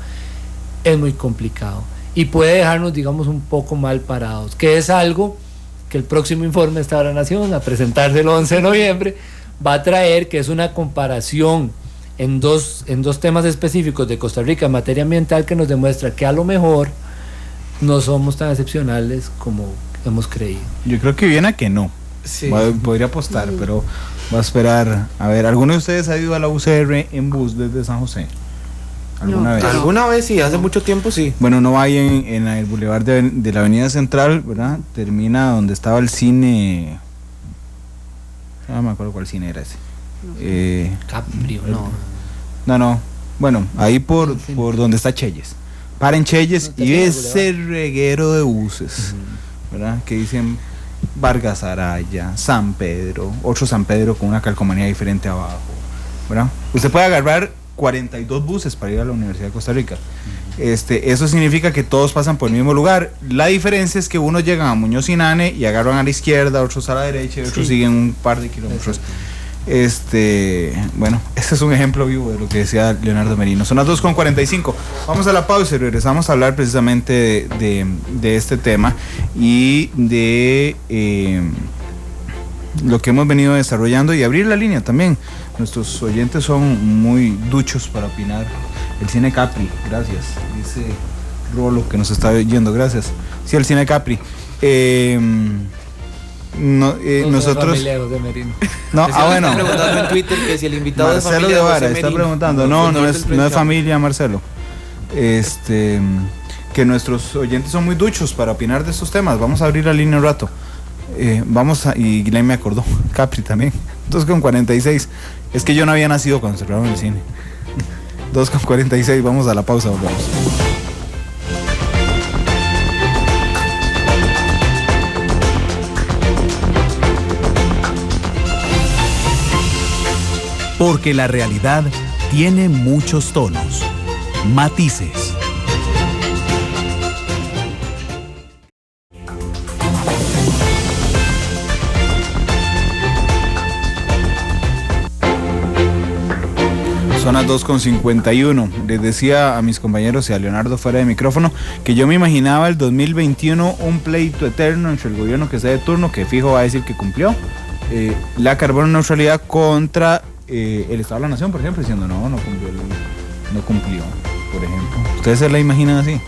es muy complicado y puede dejarnos, digamos, un poco mal parados, que es algo que el próximo informe de Estado de la Nación, a presentarse el 11 de noviembre, va a traer, que es una comparación en dos temas específicos de Costa Rica en materia ambiental que nos demuestra que a lo mejor no somos tan excepcionales como hemos creído. Yo creo que viene a que no. Sí. Podría apostar, pero va a esperar. A ver, ¿alguno de ustedes ha ido a la UCR en bus desde San José? ¿Alguna vez? Alguna vez sí, hace mucho tiempo sí. Bueno, no vaya en el bulevar de la Avenida Central, ¿verdad? Termina donde estaba el cine. No me acuerdo cuál cine era ese. Caprio, no. Bueno, ahí por donde está Chelles. Paren Chelles y ese reguero de buses, ¿verdad? Que dicen Vargas Araya, San Pedro, otro San Pedro con una calcomanía diferente abajo, ¿verdad? Usted puede agarrar 42 buses para ir a la Universidad de Costa Rica. Eso significa que todos pasan por el mismo lugar. La diferencia es que unos llegan a Muñoz y Nane y agarran a la izquierda, otros a la derecha y otros siguen un par de kilómetros. Bueno, este es un ejemplo vivo de lo que decía Leonardo Merino. Son las 2:45. Vamos a la pausa y regresamos a hablar precisamente de este tema y de lo que hemos venido desarrollando y abrir la línea también. Nuestros oyentes son muy duchos para opinar. El Cine Capri, gracias. Dice Rolo que nos está oyendo, gracias. Sí, el Cine Capri. Nosotros. No, bueno. Está preguntando en Twitter que si el invitado Marcelo es familia de Vara José está Merino. preguntando. No es familia, Marcelo. Que nuestros oyentes son muy duchos para opinar de estos temas. Vamos a abrir la línea un rato. Y Glenn me acordó, Capri también. 2:46. Es que yo no había nacido cuando cerraron el cine. 2:46. Vamos a la pausa, volvemos. porque la realidad tiene muchos tonos, matices. Son las 2:51. Les decía a mis compañeros y a Leonardo fuera de micrófono que yo me imaginaba el 2021 un pleito eterno entre el gobierno que está de turno, que fijo va a decir que cumplió la carbono neutralidad contra el Estado de la Nación, por ejemplo, diciendo no cumplió, por ejemplo. ¿Ustedes se la imaginan así?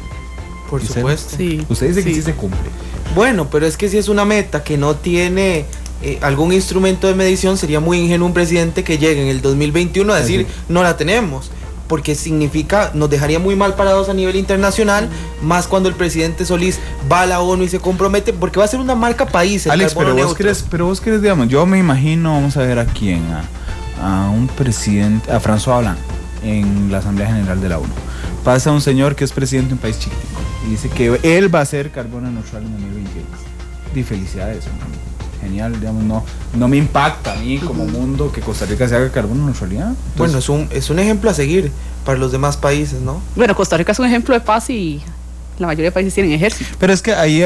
Por supuesto. Sí. Usted dice que sí se cumple. Bueno, pero es que si es una meta que no tiene algún instrumento de medición, sería muy ingenuo un presidente que llegue en el 2021 a decir no la tenemos, porque significa, nos dejaría muy mal parados a nivel internacional, más cuando el presidente Solís va a la ONU y se compromete, porque va a ser una marca país. Alex, pero vos crees, digamos, yo me imagino, vamos a ver a quién, a un presidente, a François Hollande en la Asamblea General de la ONU. Pasa un señor que es presidente de un país chiquitico y dice que él va a ser carbono neutral en 2026. Y felicidades, hermano. Genial, digamos, no me impacta a mí como mundo que Costa Rica se haga carbono neutralidad. Entonces, bueno, es un ejemplo a seguir para los demás países, ¿no? Bueno, Costa Rica es un ejemplo de paz y la mayoría de países tienen ejército. pero es que ahí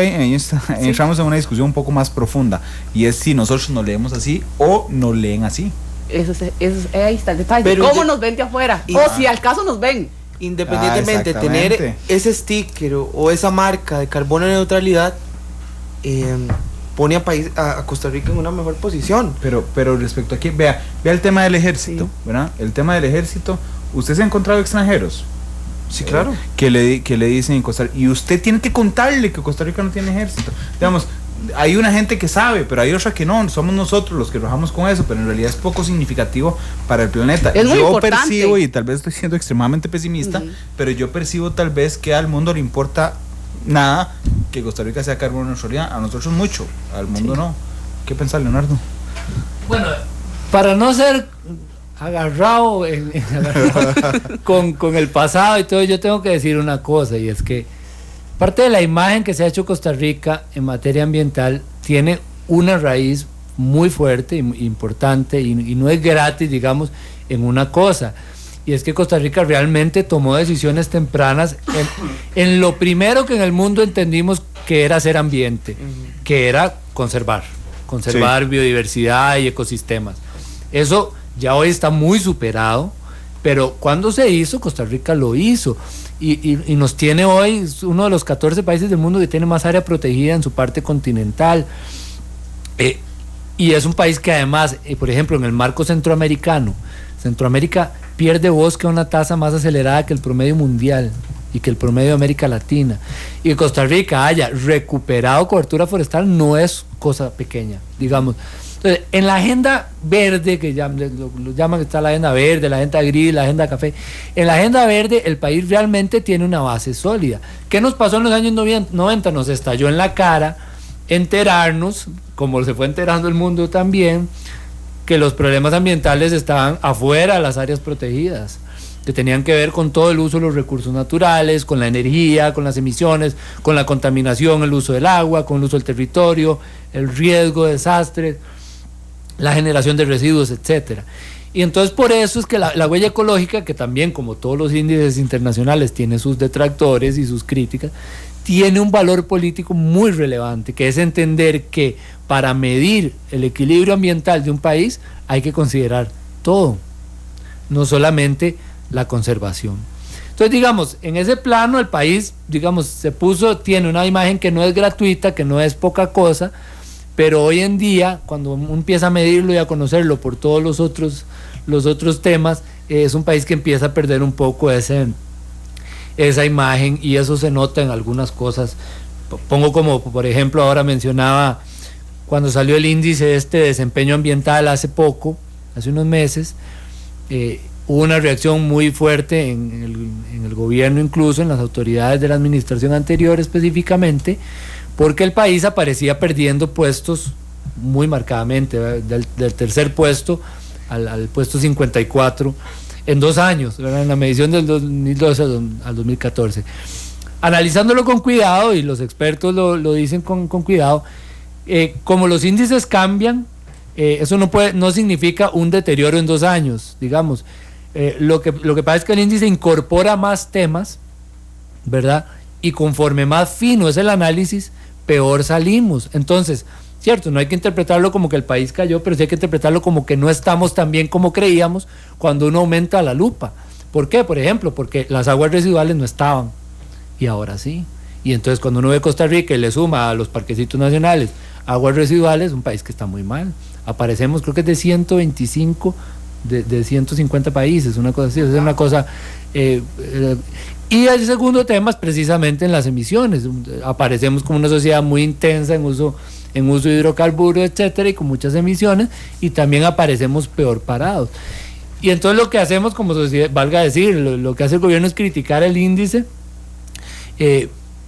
entramos en una discusión un poco más profunda, y es si nosotros nos leemos así o nos leen así. Ahí está el detalle. Pero ¿Cómo nos ven de afuera? O si al caso nos ven. Independientemente de tener ese sticker o esa marca de carbono neutralidad, pone a Costa Rica en una mejor posición. Pero respecto a aquí, vea el tema del ejército, sí. ¿Verdad? El tema del ejército, usted se ha encontrado extranjeros. Sí, claro. Que le dicen en Costa Rica, y usted tiene que contarle que Costa Rica no tiene ejército. Digamos, hay una gente que sabe, pero hay otra que no, somos nosotros los que trabajamos con eso, pero en realidad es poco significativo para el planeta. Es muy importante. Percibo, y tal vez estoy siendo extremadamente pesimista, pero yo percibo tal vez que al mundo le importa nada que Costa Rica sea carbono neutralidad, a nosotros mucho, al mundo no. ¿Qué pensás, Leonardo? Bueno, para no ser agarrado con el pasado y todo, yo tengo que decir una cosa, y es que parte de la imagen que se ha hecho Costa Rica en materia ambiental tiene una raíz muy fuerte e importante, y no es gratis, digamos, en una cosa, y es que Costa Rica realmente tomó decisiones tempranas en lo primero que en el mundo entendimos que era hacer ambiente, que era conservar biodiversidad y ecosistemas. Eso ya hoy está muy superado, pero cuando se hizo, Costa Rica lo hizo, y nos tiene hoy uno de los 14 países del mundo que tiene más área protegida en su parte continental, y es un país que además, por ejemplo, en el marco centroamericano, Centroamérica pierde bosque a una tasa más acelerada que el promedio mundial y que el promedio de América Latina, y que Costa Rica haya recuperado cobertura forestal no es cosa pequeña, digamos. Entonces, en la agenda verde, que lo llaman, está la agenda verde, la agenda gris, la agenda café. En la agenda verde el país realmente tiene una base sólida. ¿Qué nos pasó en los años 90? Nos estalló en la cara enterarnos, como se fue enterando el mundo también, que los problemas ambientales estaban afuera de las áreas protegidas, que tenían que ver con todo el uso de los recursos naturales, con la energía, con las emisiones, con la contaminación, el uso del agua, con el uso del territorio, el riesgo de desastres, la generación de residuos, etcétera. Y entonces por eso es que la huella ecológica, que también, como todos los índices internacionales, tiene sus detractores y sus críticas, tiene un valor político muy relevante, que es entender que para medir el equilibrio ambiental de un país hay que considerar todo, no solamente la conservación. Entonces, digamos, en ese plano el país, digamos, tiene una imagen que no es gratuita, que no es poca cosa, pero hoy en día, cuando uno empieza a medirlo y a conocerlo por todos los otros temas, es un país que empieza a perder un poco esa imagen, y eso se nota en algunas cosas. Pongo como, por ejemplo, ahora mencionaba, cuando salió el índice de desempeño ambiental hace unos meses, hubo una reacción muy fuerte en el gobierno, incluso en las autoridades de la administración anterior específicamente, porque el país aparecía perdiendo puestos muy marcadamente, del tercer puesto al puesto 54 en 2 años, ¿verdad? En la medición del 2012 al 2014. Analizándolo con cuidado, y los expertos lo dicen con cuidado, como los índices cambian, eso no significa un deterioro en 2 años, digamos. Lo que pasa es que el índice incorpora más temas, ¿verdad? Y conforme más fino es el análisis, peor salimos. Entonces, cierto, no hay que interpretarlo como que el país cayó, pero sí hay que interpretarlo como que no estamos tan bien como creíamos cuando uno aumenta la lupa. ¿Por qué? Por ejemplo, porque las aguas residuales no estaban y ahora sí. Y entonces cuando uno ve Costa Rica y le suma a los parquecitos nacionales aguas residuales, un país que está muy mal. Aparecemos, creo que es de 125 de 150 países, una cosa así, es una cosa... y el segundo tema es precisamente en las emisiones. Aparecemos como una sociedad muy intensa en uso de hidrocarburos, etcétera, y con muchas emisiones, y también aparecemos peor parados. Y entonces lo que hacemos como sociedad, valga decir, lo que hace el gobierno es criticar el índice,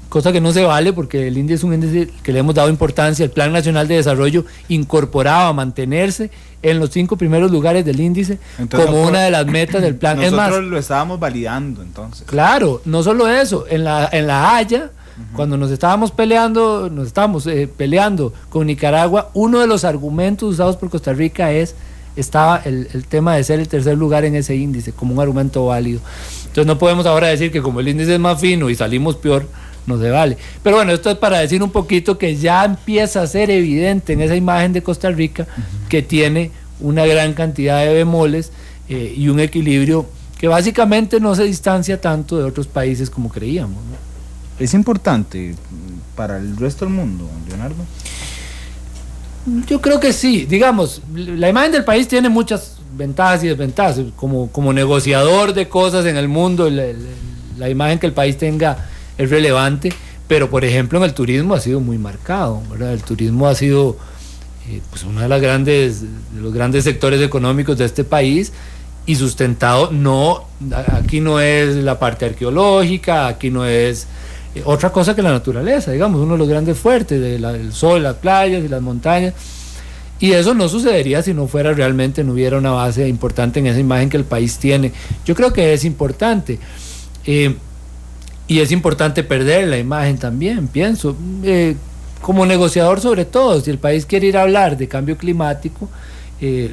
cosa que no se vale, porque el índice es un índice que le hemos dado importancia. El Plan Nacional de Desarrollo incorporaba mantenerse en los 5 primeros lugares del índice, entonces, como una de las metas del plan. Nosotros es más, lo estábamos validando entonces. Claro, no solo eso, en la Haya, cuando nos estábamos peleando con Nicaragua, uno de los argumentos usados por Costa Rica estaba el tema de ser el tercer lugar en ese índice, como un argumento válido. Entonces no podemos ahora decir que como el índice es más fino y salimos peor, no se vale. Pero bueno, esto es para decir un poquito que ya empieza a ser evidente en esa imagen de Costa Rica que tiene una gran cantidad de bemoles y un equilibrio que básicamente no se distancia tanto de otros países como creíamos, ¿no? ¿Es importante para el resto del mundo, Leonardo? Yo creo que sí. Digamos, la imagen del país tiene muchas ventajas y desventajas. Como negociador de cosas en el mundo, la imagen que el país tenga es relevante, pero por ejemplo en el turismo ha sido muy marcado, ¿verdad? El turismo ha sido pues uno de los grandes sectores económicos de este país, y sustentado, aquí no es la parte arqueológica, aquí no es otra cosa que la naturaleza, digamos, uno de los grandes fuertes, el sol, las playas y las montañas, y eso no sucedería si no hubiera una base importante en esa imagen que el país tiene. Yo creo que es importante, y es importante perder la imagen también, pienso, como negociador sobre todo. Si el país quiere ir a hablar de cambio climático,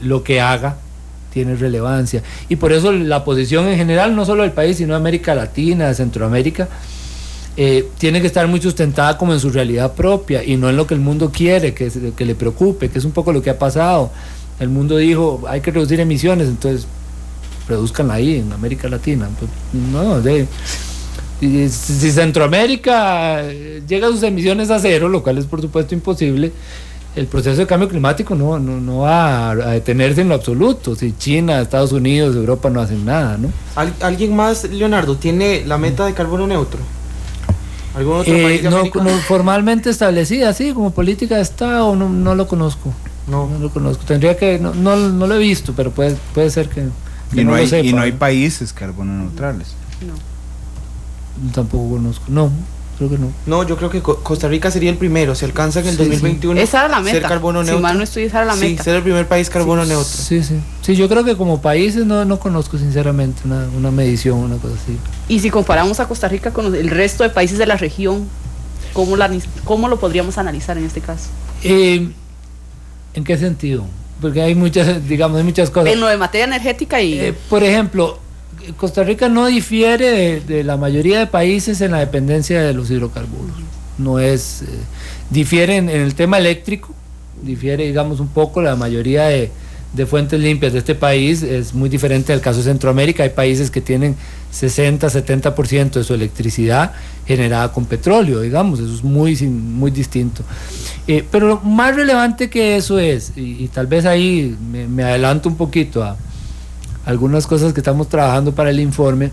lo que haga tiene relevancia, y por eso la posición en general, no solo del país, sino de América Latina, de Centroamérica, tiene que estar muy sustentada como en su realidad propia y no en lo que el mundo quiere, que le preocupe, que es un poco lo que ha pasado. El mundo dijo, hay que reducir emisiones, entonces reduzcanla ahí en América Latina. Pues, no, si Centroamérica llega a sus emisiones a cero, lo cual es por supuesto imposible, el proceso de cambio climático no va a detenerse en lo absoluto. Si China, Estados Unidos, Europa no hacen nada, ¿no? ¿Alguien más, Leonardo, tiene la meta de carbono neutro? ¿Algún otro país de América? No formalmente establecida, sí, como política de Estado, no lo conozco. No lo conozco. Tendría que, no lo he visto, pero puede ser que no lo sepa. Y no hay países carbono neutrales. No. Tampoco conozco. No, creo que no. No, yo creo que Costa Rica sería el primero. Se alcanza en el 2021. Sí. Esa era la meta. Ser carbono neutro. Si mal no estoy, esa era la meta. Sí, ser el primer país carbono neutro. Sí, yo creo que como países no conozco sinceramente una medición, una cosa así. Y si comparamos a Costa Rica con el resto de países de la región, ¿cómo lo podríamos analizar en este caso? ¿En qué sentido? Porque hay muchas cosas. En lo de materia energética y... por ejemplo, Costa Rica no difiere de la mayoría de países en la dependencia de los hidrocarburos. Difiere en el tema eléctrico, difiere, digamos, un poco. La mayoría de fuentes limpias de este país es muy diferente al caso de Centroamérica. Hay países que tienen 60-70% de su electricidad generada con petróleo, digamos, eso es muy distinto. Pero lo más relevante que eso es, y tal vez ahí me adelanto un poquito a algunas cosas que estamos trabajando para el informe,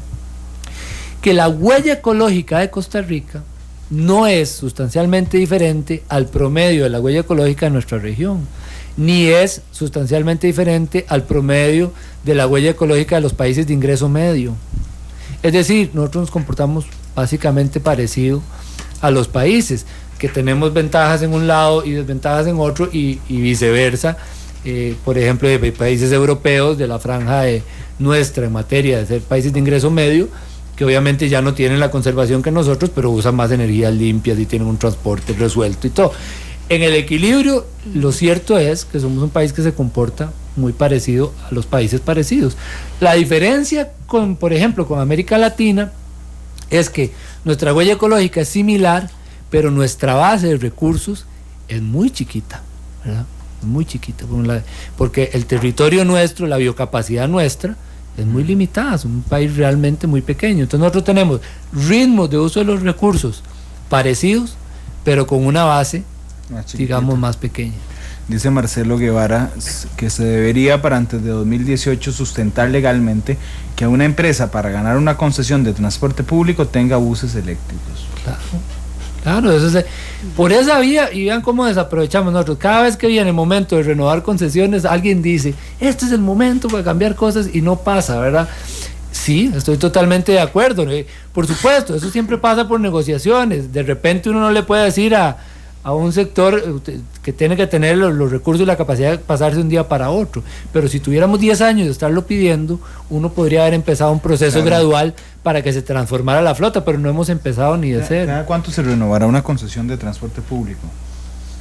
que la huella ecológica de Costa Rica no es sustancialmente diferente al promedio de la huella ecológica de nuestra región, ni es sustancialmente diferente al promedio de la huella ecológica de los países de ingreso medio. Es decir, nosotros nos comportamos básicamente parecido a los países, que tenemos ventajas en un lado y desventajas en otro, y viceversa. Por ejemplo, de países europeos de la franja nuestra en materia de ser países de ingreso medio, que obviamente ya no tienen la conservación que nosotros, pero usan más energías limpias y tienen un transporte resuelto y todo. En el equilibrio, lo cierto es que somos un país que se comporta muy parecido a los países parecidos. La diferencia con, por ejemplo, con América Latina es que nuestra huella ecológica es similar, pero nuestra base de recursos es muy chiquita, ¿verdad? Muy chiquita, porque el territorio nuestro, la biocapacidad nuestra es muy limitada, es un país realmente muy pequeño. Entonces nosotros tenemos ritmos de uso de los recursos parecidos, pero con una base, digamos, más pequeña. Dice Marcelo Guevara que se debería para antes de 2018 sustentar legalmente que una empresa para ganar una concesión de transporte público tenga buses eléctricos. Claro, eso es, por esa vía, y vean cómo desaprovechamos nosotros. Cada vez que viene el momento de renovar concesiones, alguien dice, este es el momento para cambiar cosas, y no pasa, ¿verdad? Sí, estoy totalmente de acuerdo. Por supuesto, eso siempre pasa por negociaciones. De repente uno no le puede decir a un sector que tiene que tener los recursos y la capacidad de pasarse un día para otro, pero si tuviéramos 10 años de estarlo pidiendo, uno podría haber empezado un proceso gradual para que se transformara la flota, pero no hemos empezado ni de cero. ¿Cada cuánto se renovará una concesión de transporte público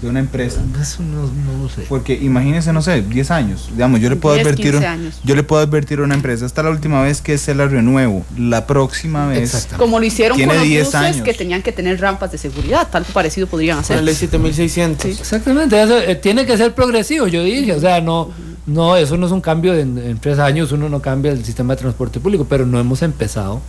de una empresa? Eso no lo sé. Porque imagínense, no sé, 10 años, digamos, yo le puedo advertir a una empresa, esta es la última vez que se la renuevo, la próxima vez, como lo hicieron con los buses años, que tenían que tener rampas de seguridad, tanto parecido podrían hacer. La ley 7600. Sí. Exactamente, eso, tiene que ser progresivo, yo dije, o sea, no, eso no es un cambio en 3 años, uno no cambia el sistema de transporte público, pero no hemos empezado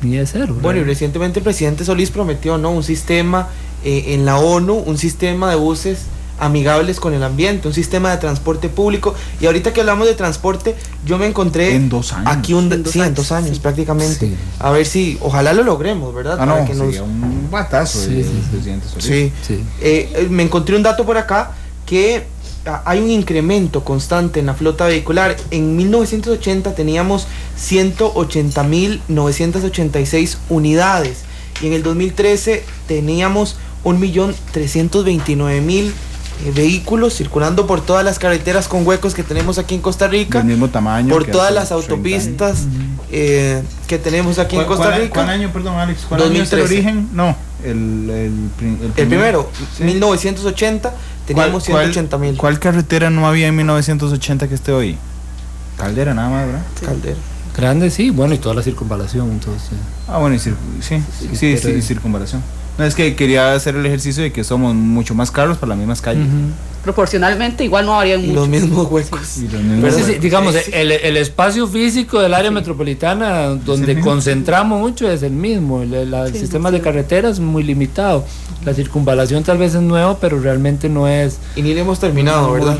ni de cero. Bueno, y recientemente el presidente Solís prometió, ¿no?, un sistema en la ONU, un sistema de buses amigables con el ambiente, un sistema de transporte público. Y ahorita que hablamos de transporte, yo me encontré en 2 años. Aquí en 2 años sí, prácticamente. Sí. A ver si, ojalá lo logremos, ¿verdad? Para que un batazo del presidente Solís. Sí. Me encontré un dato por acá que hay un incremento constante en la flota vehicular. En 1980 teníamos 180.986 unidades y en el 2013 teníamos 1.329.000 vehículos circulando por todas las carreteras con huecos que tenemos aquí en Costa Rica, del mismo tamaño, por todas las autopistas que tenemos aquí en Costa Rica. ¿Cuál año, perdón, Alex? ¿Cuál 2013. año es el origen? No, el primero, ¿sí? 1980 teníamos 180.000. ¿Cuál carretera no había en 1980 que esté hoy? Caldera nada más, ¿verdad? Sí. Caldera. Grande, sí, bueno, y toda la circunvalación, entonces. Bueno, y circunvalación. No, es que quería hacer el ejercicio de que somos mucho más caros para las mismas calles. Proporcionalmente igual no habría mucho. Los mismos huecos. Sí. Digamos, el espacio físico del área metropolitana donde concentramos mucho es el mismo. El sistema de carreteras es muy limitado. La circunvalación tal vez es nuevo, pero realmente no es. Y ni le hemos terminado, ¿verdad?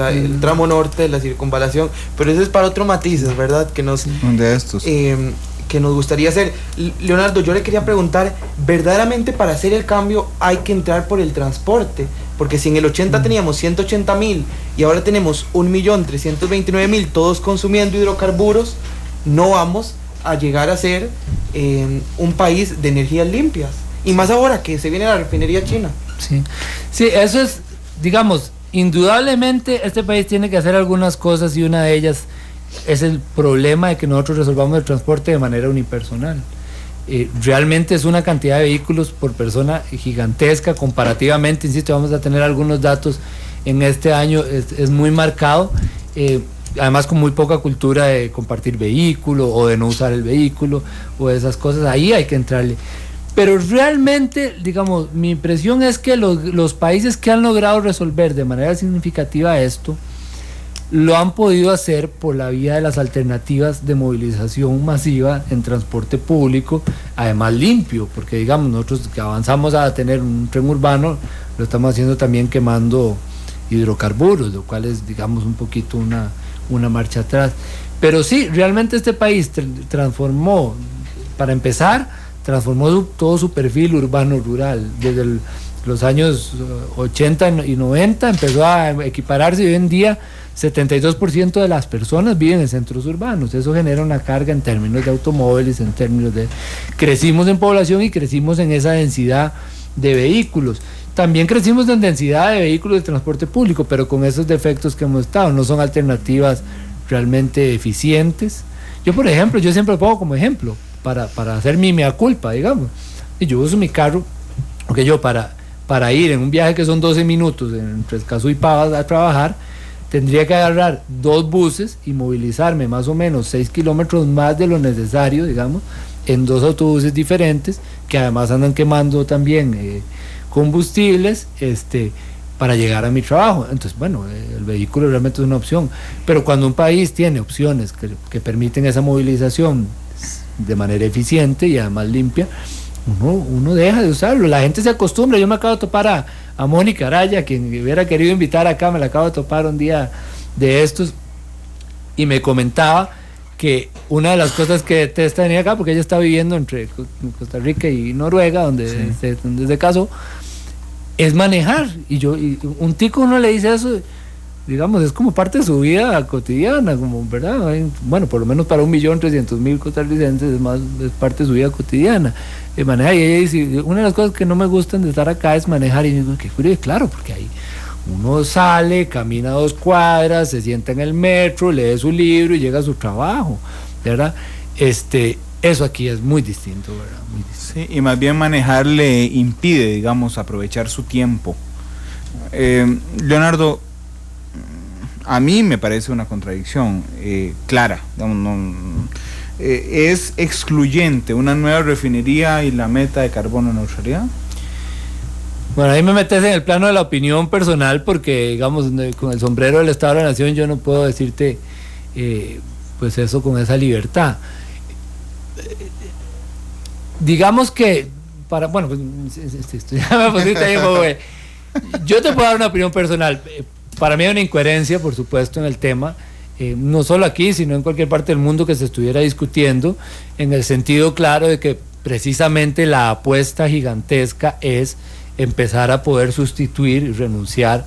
El tramo norte de la circunvalación. Pero eso es para otros matices, ¿verdad? Que nos. De estos. Que nos gustaría hacer. Leonardo, yo le quería preguntar, verdaderamente para hacer el cambio hay que entrar por el transporte, porque si en el 80 teníamos 180.000 y ahora tenemos 1.329.000 todos consumiendo hidrocarburos, no vamos a llegar a ser un país de energías limpias, y más ahora que se viene la refinería china. Sí, eso es, digamos, indudablemente este país tiene que hacer algunas cosas, y una de ellas es el problema de que nosotros resolvamos el transporte de manera unipersonal. Realmente es una cantidad de vehículos por persona gigantesca comparativamente, insisto, vamos a tener algunos datos en este año, es muy marcado, además con muy poca cultura de compartir vehículo o de no usar el vehículo o esas cosas, ahí hay que entrarle. Pero realmente, digamos, mi impresión es que los países que han logrado resolver de manera significativa esto, lo han podido hacer por la vía de las alternativas de movilización masiva en transporte público, además limpio, porque digamos nosotros que avanzamos a tener un tren urbano, lo estamos haciendo también quemando hidrocarburos, lo cual es, digamos, un poquito una marcha atrás. Pero sí, realmente este país transformó, para empezar, transformó todo su perfil urbano-rural, desde los años 80 y 90 empezó a equipararse, y hoy en día 72% de las personas viven en centros urbanos. Eso genera una carga en términos de automóviles, en términos de... Crecimos en población y crecimos en esa densidad de vehículos. También crecimos en densidad de vehículos de transporte público, pero con esos defectos que hemos estado. No son alternativas realmente eficientes. Yo, por ejemplo, yo siempre lo pongo como ejemplo, para hacer mi mea culpa, digamos. Y yo uso mi carro, porque yo para para ir en un viaje que son 12 minutos entre Escazú y Pavas a trabajar, tendría que agarrar 2 buses y movilizarme más o menos 6 kilómetros más de lo necesario, digamos, en 2 autobuses diferentes, que además andan quemando también combustibles, para llegar a mi trabajo. Entonces, bueno, el vehículo realmente es una opción, pero cuando un país tiene opciones que permiten esa movilización de manera eficiente y además limpia, uno deja de usarlo, la gente se acostumbra. Yo me acabo de topar a Mónica Araya, quien me hubiera querido invitar acá, me la acabo de topar un día de estos, y me comentaba que una de las cosas que detesta venir acá, porque ella está viviendo entre Costa Rica y Noruega, donde se casó, es manejar. Y un tico, uno le dice eso, digamos, es como parte de su vida cotidiana, como, ¿verdad? Bueno, por lo menos para 1.300.000 costarricenses es parte de su vida cotidiana, manejar. Y ella dice, una de las cosas que no me gustan de estar acá es manejar. Y digo, qué curioso, claro, porque ahí uno sale, camina 2 cuadras, se sienta en el metro, lee su libro y llega a su trabajo, ¿verdad? Eso aquí es muy distinto, ¿verdad? Muy distinto. Sí, y más bien manejar le impide, digamos, aprovechar su tiempo. Leonardo, a mí me parece una contradicción clara, digamos, ¿es excluyente una nueva refinería y la meta de carbono neutralidad? Bueno, ahí me metes en el plano de la opinión personal, porque, digamos, con el sombrero del Estado de la Nación yo no puedo decirte pues eso con esa libertad. Digamos que bueno, pues, ya me pusiste ahí un poco, yo te puedo dar una opinión personal. Para mí hay una incoherencia, por supuesto, en el tema, no solo aquí, sino en cualquier parte del mundo que se estuviera discutiendo, en el sentido claro de que precisamente la apuesta gigantesca es empezar a poder sustituir y renunciar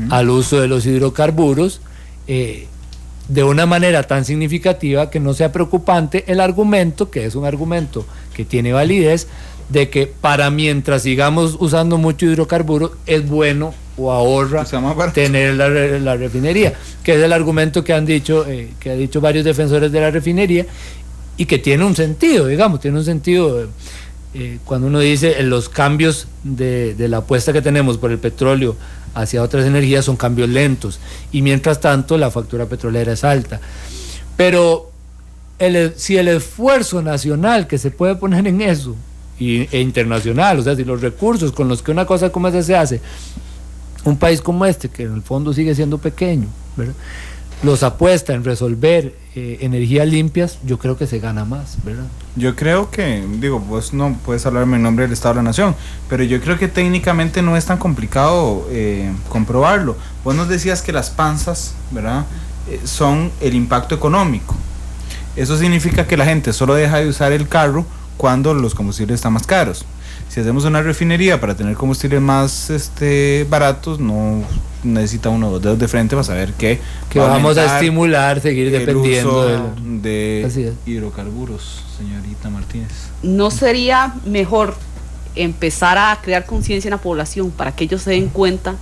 al uso de los hidrocarburos de una manera tan significativa que no sea preocupante el argumento, que es un argumento que tiene validez, de que para mientras sigamos usando mucho hidrocarburos es bueno o ahorra tener la refinería, que es el argumento que han dicho varios defensores de la refinería, y que tiene un sentido, digamos, tiene un sentido cuando uno dice los cambios de la apuesta que tenemos por el petróleo hacia otras energías son cambios lentos, y mientras tanto la factura petrolera es alta. Pero si el esfuerzo nacional que se puede poner en eso e internacional, o sea, si los recursos con los que una cosa como esa se hace, un país como este, que en el fondo sigue siendo pequeño, ¿verdad?, los apuesta en resolver energías limpias, yo creo que se gana más, ¿verdad? Yo creo que, vos no puedes hablarme en nombre del Estado de la Nación, pero yo creo que técnicamente no es tan complicado comprobarlo. Vos nos decías que las panzas, ¿verdad?, son el impacto económico. Eso significa que la gente solo deja de usar el carro cuando los combustibles están más caros. Si hacemos una refinería para tener combustibles más baratos, no necesita uno 2 dedos de frente para saber que vamos a estimular seguir dependiendo de hidrocarburos, señorita Martínez. ¿No sería mejor empezar a crear conciencia en la población para que ellos se den cuenta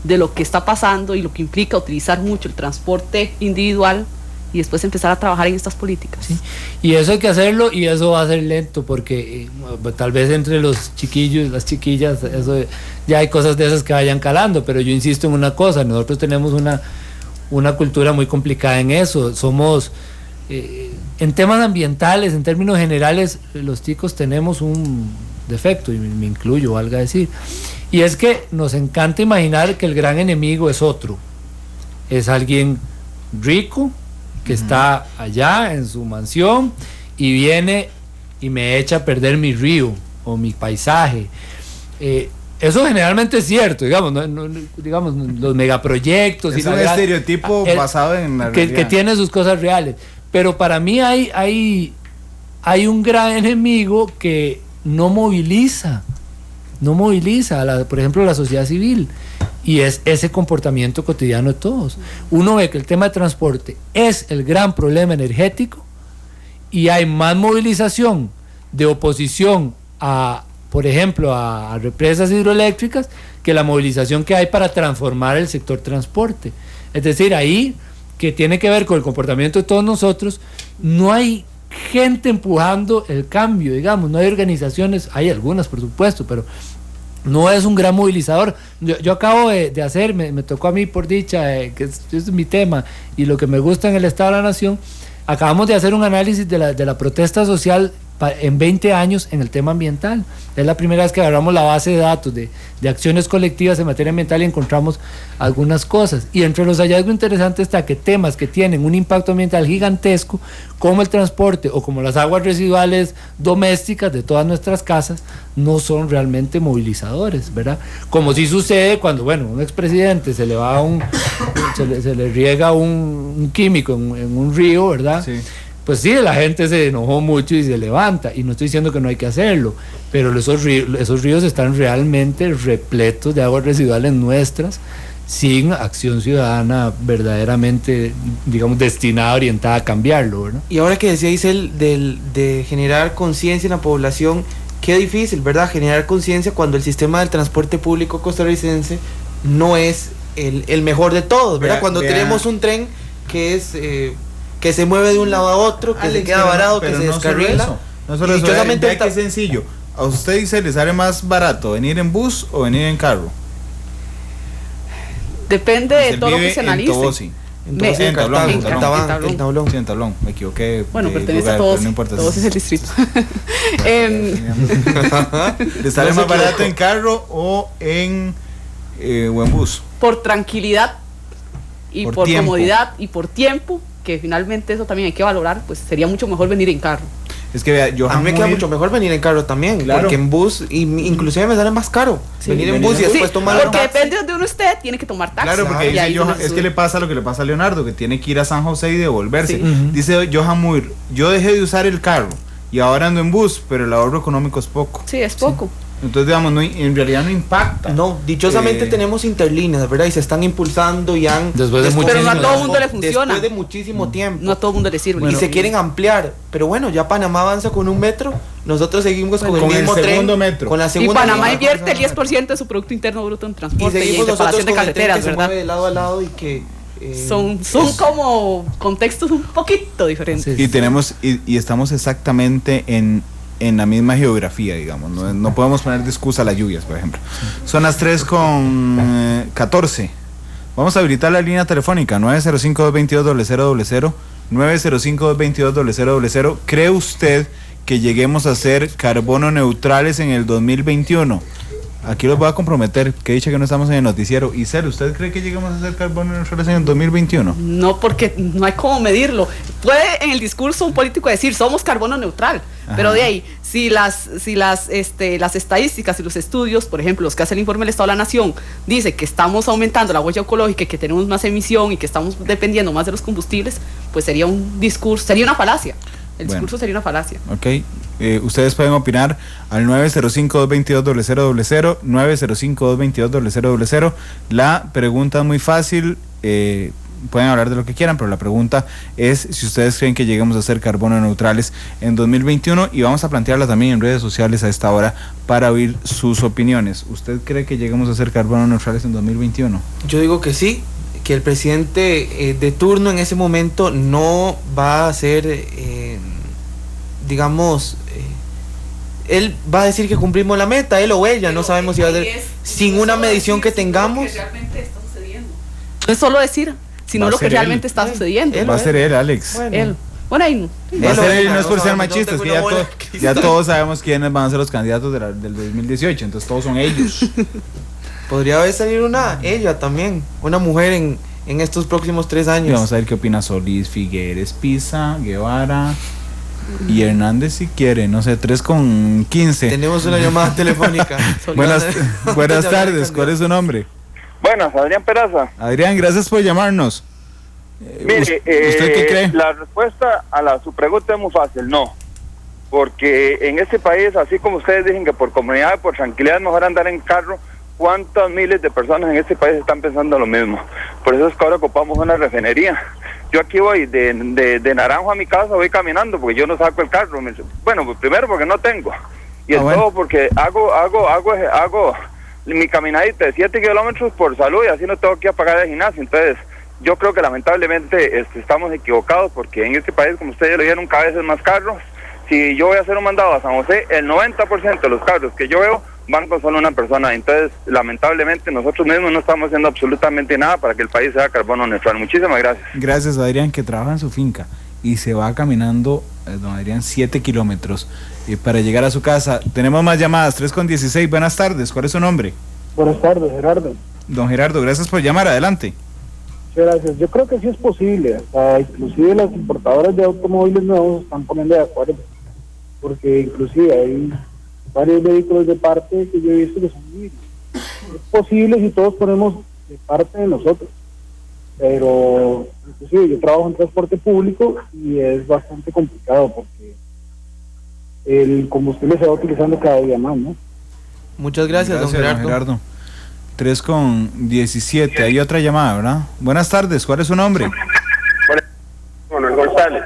de lo que está pasando y lo que implica utilizar mucho el transporte individual, y después empezar a trabajar en estas políticas? Sí. Y eso hay que hacerlo, y eso va a ser lento, porque tal vez entre los chiquillos, las chiquillas, eso ya hay cosas de esas que vayan calando, pero yo insisto en una cosa: nosotros tenemos una cultura muy complicada en eso. Somos en temas ambientales, en términos generales, los ticos tenemos un defecto, y me incluyo, valga decir, y es que nos encanta imaginar que el gran enemigo es otro, es alguien rico que está allá en su mansión y viene y me echa a perder mi río o mi paisaje. Eso generalmente es cierto, digamos, digamos, los megaproyectos. Es un estereotipo basado en la realidad, que tiene sus cosas reales. Pero para mí hay un gran enemigo que no moviliza, por ejemplo, la sociedad civil. Y es ese comportamiento cotidiano de todos. Uno ve que el tema de transporte es el gran problema energético, y hay más movilización de oposición por ejemplo, a represas hidroeléctricas, que la movilización que hay para transformar el sector transporte. Es decir, ahí, que tiene que ver con el comportamiento de todos nosotros, no hay gente empujando el cambio, digamos, no hay organizaciones, hay algunas por supuesto, pero no es un gran movilizador. Yo acabo de hacer, me tocó a mí por dicha, que es mi tema, y lo que me gusta en el Estado de la Nación, acabamos de hacer un análisis de la protesta social en 20 años en el tema ambiental. Es la primera vez que agarramos la base de datos de acciones colectivas en materia ambiental y encontramos algunas cosas. Y entre los hallazgos interesantes está que temas que tienen un impacto ambiental gigantesco, como el transporte o como las aguas residuales domésticas de todas nuestras casas, no son realmente movilizadores, ¿verdad? Como sí sucede cuando, un expresidente se le va se le riega un químico en un río, ¿verdad? Sí. Pues sí, la gente se enojó mucho y se levanta, y no estoy diciendo que no hay que hacerlo, pero esos ríos están realmente repletos de aguas residuales nuestras, sin acción ciudadana verdaderamente, digamos, destinada, orientada a cambiarlo, ¿verdad? Y ahora que decíais de generar conciencia en la población, qué difícil, ¿verdad? Generar conciencia cuando el sistema del transporte público costarricense no es el mejor de todos, ¿verdad? Cuando tenemos un tren que es... que se mueve de un lado a otro, que se queda varado, que se descarrila. No solo eso, vea que es sencillo. ¿A usted se le sale más barato venir en bus o venir en carro? Depende de todo lo que se analice. En Tablón. Sí, en Tablón, me equivoqué. Bueno, pertenece a todos, no importa, todos es el distrito. ¿Le sale más barato en carro o en bus? Por tranquilidad y por comodidad y por tiempo, que finalmente eso también hay que valorar, pues sería mucho mejor venir en carro. Es que vea, a mí me queda mucho mejor venir en carro también, claro. Porque en bus inclusive me sale más caro venir en bus y después tomar porque depende de donde usted tiene que tomar taxi. Claro, porque dice Johan, es que le pasa lo que le pasa a Leonardo, que tiene que ir a San José y devolverse. Sí. Dice Johan Muir, yo dejé de usar el carro y ahora ando en bus, pero el ahorro económico es poco. Sí, es poco. Sí. Entonces, digamos, en realidad no impacta. No, dichosamente tenemos interlíneas, ¿verdad? Y se están impulsando y han... Pero no a todo el mundo le funciona. Después de muchísimo tiempo. No a todo el mundo le sirve. Y se quieren ampliar. Pero bueno, ya Panamá avanza con un metro, nosotros seguimos con el mismo tren. Metro. Con la segunda y Panamá invierte el 10% de su Producto Interno Bruto en transporte y en reparación de carreteras, ¿verdad? Se mueve de lado a lado y que... son como contextos un poquito diferentes. Y tenemos y estamos exactamente en la misma geografía, digamos, no podemos poner de excusa las lluvias, por ejemplo. Son las 3:14. Vamos a habilitar la línea telefónica 905-222-0000, 905-222-0000. ¿Cree usted que lleguemos a ser carbono neutrales en el 2021? Aquí los voy a comprometer, que he dicho que no estamos en el noticiero. Isel, ¿usted cree que lleguemos a ser carbono neutrales en el 2021? No, porque no hay cómo medirlo. Puede en el discurso un político decir somos carbono neutral, ajá, pero de ahí, si las estadísticas y los estudios, por ejemplo, los que hace el informe del Estado de la Nación, dice que estamos aumentando la huella ecológica y que tenemos más emisión y que estamos dependiendo más de los combustibles, pues sería un discurso, sería una falacia. El discurso sería una falacia. Ok. Ustedes pueden opinar al 905-222-0000, 905-222-0000. La pregunta es muy fácil. Pueden hablar de lo que quieran, pero la pregunta es si ustedes creen que lleguemos a ser carbono neutrales en 2021, y vamos a plantearla también en redes sociales a esta hora para oír sus opiniones. ¿Usted cree que lleguemos a ser carbono neutrales en 2021? Yo digo que sí, que el presidente de turno en ese momento no va a ser, digamos, él va a decir que cumplimos la meta, él o ella, no sabemos si va a ser, sin una medición que tengamos. Que realmente está sucediendo. No es solo decir, sino lo que realmente está sucediendo. Va a ser él, Alex. Bueno, ahí no. Va a ser él, no es por ser machistas, que ya todos sabemos quiénes van a ser los candidatos del 2018, entonces todos son ellos. Podría haber salir ella también, una mujer en estos próximos 3 años. Y vamos a ver qué opina Solís, Figueres, Pisa, Guevara y Hernández si quiere, no sé, 3:15. Tenemos una llamada telefónica. Buenas tardes, ¿cuál es su nombre? Buenas, Adrián Peraza. Adrián, gracias por llamarnos. Mire, ¿Usted qué cree? La respuesta a su pregunta es muy fácil, no. Porque en este país, así como ustedes dicen que por comunidad, por tranquilidad es mejor andar en carro, ¿cuántas miles de personas en este país están pensando lo mismo? Por eso es que ahora ocupamos una refinería. Yo aquí voy de Naranjo a mi casa, voy caminando porque yo no saco el carro. Bueno, pues primero porque no tengo. Y todo porque hago mi caminadita de 7 kilómetros por salud y así no tengo que ir a pagar el gimnasio. Entonces, yo creo que lamentablemente estamos equivocados porque en este país, como ustedes lo vieron, cada vez es más carros. Si yo voy a hacer un mandado a San José, el 90% de los carros que yo veo banco solo una persona. Entonces, lamentablemente, nosotros mismos no estamos haciendo absolutamente nada para que el país sea carbono neutral. Muchísimas gracias. Gracias, Adrián, que trabaja en su finca y se va caminando, don Adrián, 7 kilómetros para llegar a su casa. Tenemos más llamadas, 3:16. Buenas tardes, ¿cuál es su nombre? Buenas tardes, Gerardo. Don Gerardo, gracias por llamar, adelante. Muchas gracias. Yo creo que sí es posible, hasta inclusive las importadoras de automóviles nuevos están poniendo de acuerdo, porque inclusive hay varios vehículos de parte que yo he visto que son híbridos. Es posible si todos ponemos de parte de nosotros, pero inclusive yo trabajo en transporte público y es bastante complicado porque el combustible se va utilizando cada día más, ¿no? Muchas gracias, don Gerardo. 3:17, hay otra llamada, ¿verdad? Buenas tardes, ¿cuál es su nombre? Manuel González.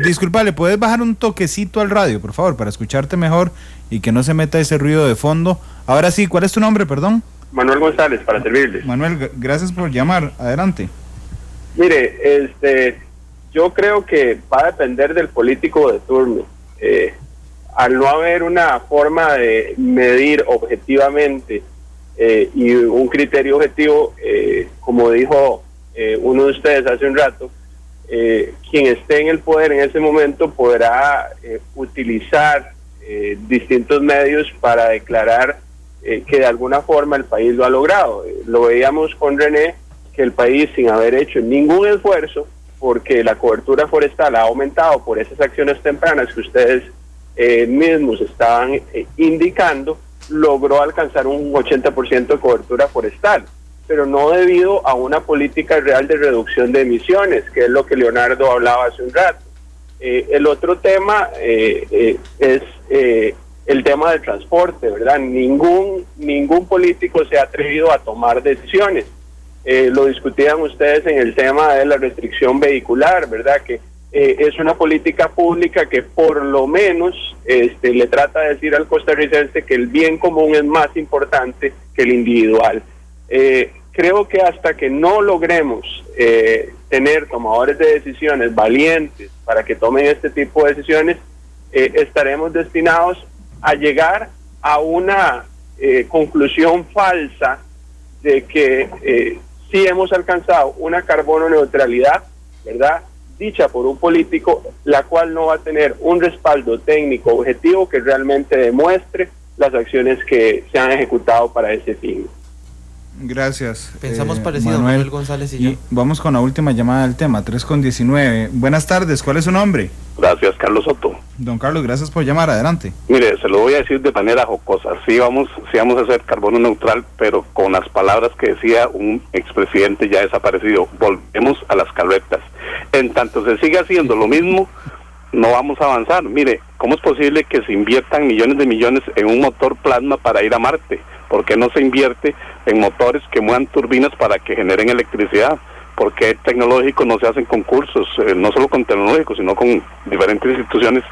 Disculpa, ¿le puedes bajar un toquecito al radio, por favor, para escucharte mejor y que no se meta ese ruido de fondo? Ahora sí, ¿cuál es tu nombre, perdón? Manuel González, para servirles. Manuel, gracias por llamar, adelante. Mire, yo creo que va a depender del político de turno. Al no haber una forma de medir objetivamente y un criterio objetivo, como dijo uno de ustedes hace un rato, quien esté en el poder en ese momento podrá utilizar distintos medios para declarar que de alguna forma el país lo ha logrado. Lo veíamos con René, que el país, sin haber hecho ningún esfuerzo, porque la cobertura forestal ha aumentado por esas acciones tempranas que ustedes mismos estaban indicando, logró alcanzar un 80% de cobertura forestal, pero no debido a una política real de reducción de emisiones, que es lo que Leonardo hablaba hace un rato. El otro tema es el tema del transporte, ¿verdad? Ningún político se ha atrevido a tomar decisiones. Lo discutían ustedes en el tema de la restricción vehicular, ¿verdad? Que es una política pública que por lo menos le trata de decir al costarricense que el bien común es más importante que el individual. Creo que hasta que no logremos tener tomadores de decisiones valientes para que tomen este tipo de decisiones, estaremos destinados a llegar a una conclusión falsa de que sí hemos alcanzado una carbono neutralidad, ¿verdad?, dicha por un político, la cual no va a tener un respaldo técnico objetivo que realmente demuestre las acciones que se han ejecutado para ese fin. Gracias. Pensamos parecido, Manuel González y yo. Vamos con la última llamada del tema, 3:19. Buenas tardes, ¿cuál es su nombre? Gracias, Carlos Soto. Don Carlos, gracias por llamar, adelante. Mire, se lo voy a decir de manera jocosa. Sí vamos a hacer carbono neutral, pero con las palabras que decía un expresidente ya desaparecido, volvemos a las carretas. En tanto se siga haciendo lo mismo, no vamos a avanzar. Mire, ¿cómo es posible que se inviertan millones de millones en un motor plasma para ir a Marte? ¿Por qué no se invierte en motores que muevan turbinas para que generen electricidad? ¿Por qué tecnológicos no se hacen concursos, no solo con tecnológicos, sino con diferentes instituciones,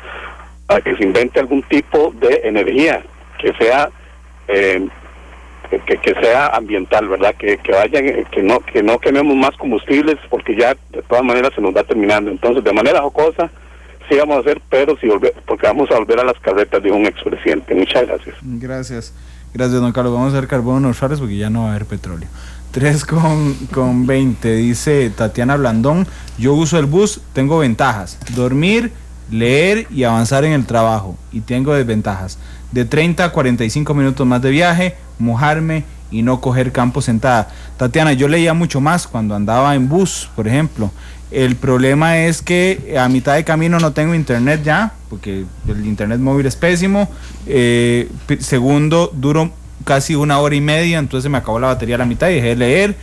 para que se invente algún tipo de energía que sea que sea ambiental, ¿verdad? Que no quememos más combustibles, porque ya de todas maneras se nos va terminando. Entonces, de manera jocosa, sí vamos a hacer, pero porque vamos a volver a las carretas, dijo un expresidente. Muchas gracias. Gracias, don Carlos. Vamos a hacer carbono neutrales porque ya no va a haber petróleo. 3:20, dice Tatiana Blandón: yo uso el bus, tengo ventajas: dormir, leer y avanzar en el trabajo, y tengo desventajas: de 30 a 45 minutos más de viaje, mojarme y no coger campo sentada. Tatiana, yo leía mucho más cuando andaba en bus, por ejemplo. El problema es que a mitad de camino no tengo internet ya, porque el internet móvil es pésimo. Segundo, duro casi 1 hora y media, entonces me acabó la batería a la mitad y dejé de leer.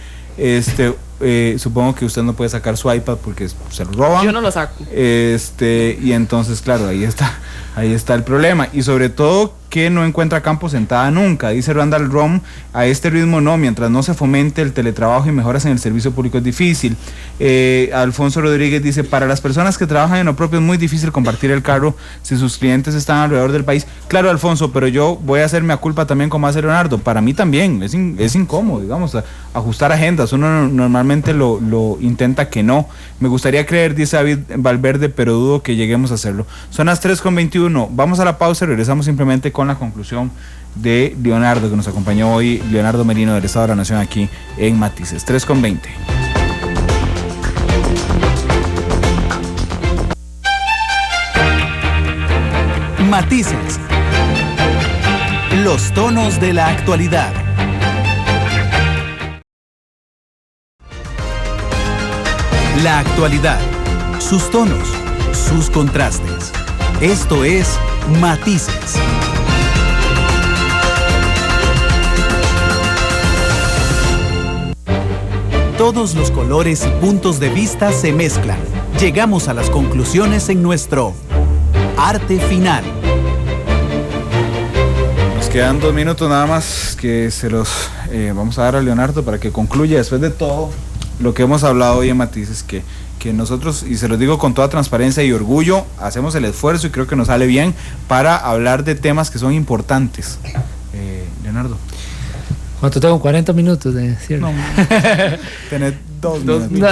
Supongo que usted no puede sacar su iPad porque se lo roban. Yo no lo saco. Y entonces, claro, ahí está el problema. Y sobre todo que no encuentra campo sentada nunca. Dice Randall Rom: a este ritmo no, mientras no se fomente el teletrabajo y mejoras en el servicio público es difícil. Alfonso Rodríguez dice: para las personas que trabajan en lo propio es muy difícil compartir el carro si sus clientes están alrededor del país. Claro, Alfonso, pero yo voy a hacerme a culpa también, como hace Leonardo. Para mí también es incómodo, digamos, ajustar agendas. Uno normalmente realmente lo intenta que no. Me gustaría creer, dice David Valverde, pero dudo que lleguemos a hacerlo. Son las 3:21. Vamos a la pausa y regresamos simplemente con la conclusión de Leonardo, que nos acompañó hoy, Leonardo Merino del Estado de la Nación, aquí en Matices. 3:20. Matices. Los tonos de la actualidad. La actualidad, sus tonos, sus contrastes. Esto es Matices. Todos los colores y puntos de vista se mezclan. Llegamos a las conclusiones en nuestro Arte Final. Nos quedan 2 minutos nada más que se los vamos a dar a Leonardo para que concluya después de todo lo que hemos hablado hoy en Matices, que nosotros, y se los digo con toda transparencia y orgullo, hacemos el esfuerzo y creo que nos sale bien para hablar de temas que son importantes. Leonardo. ¿Cuánto tengo? 40 minutos de cierre. No, tenés 2 minutos. No,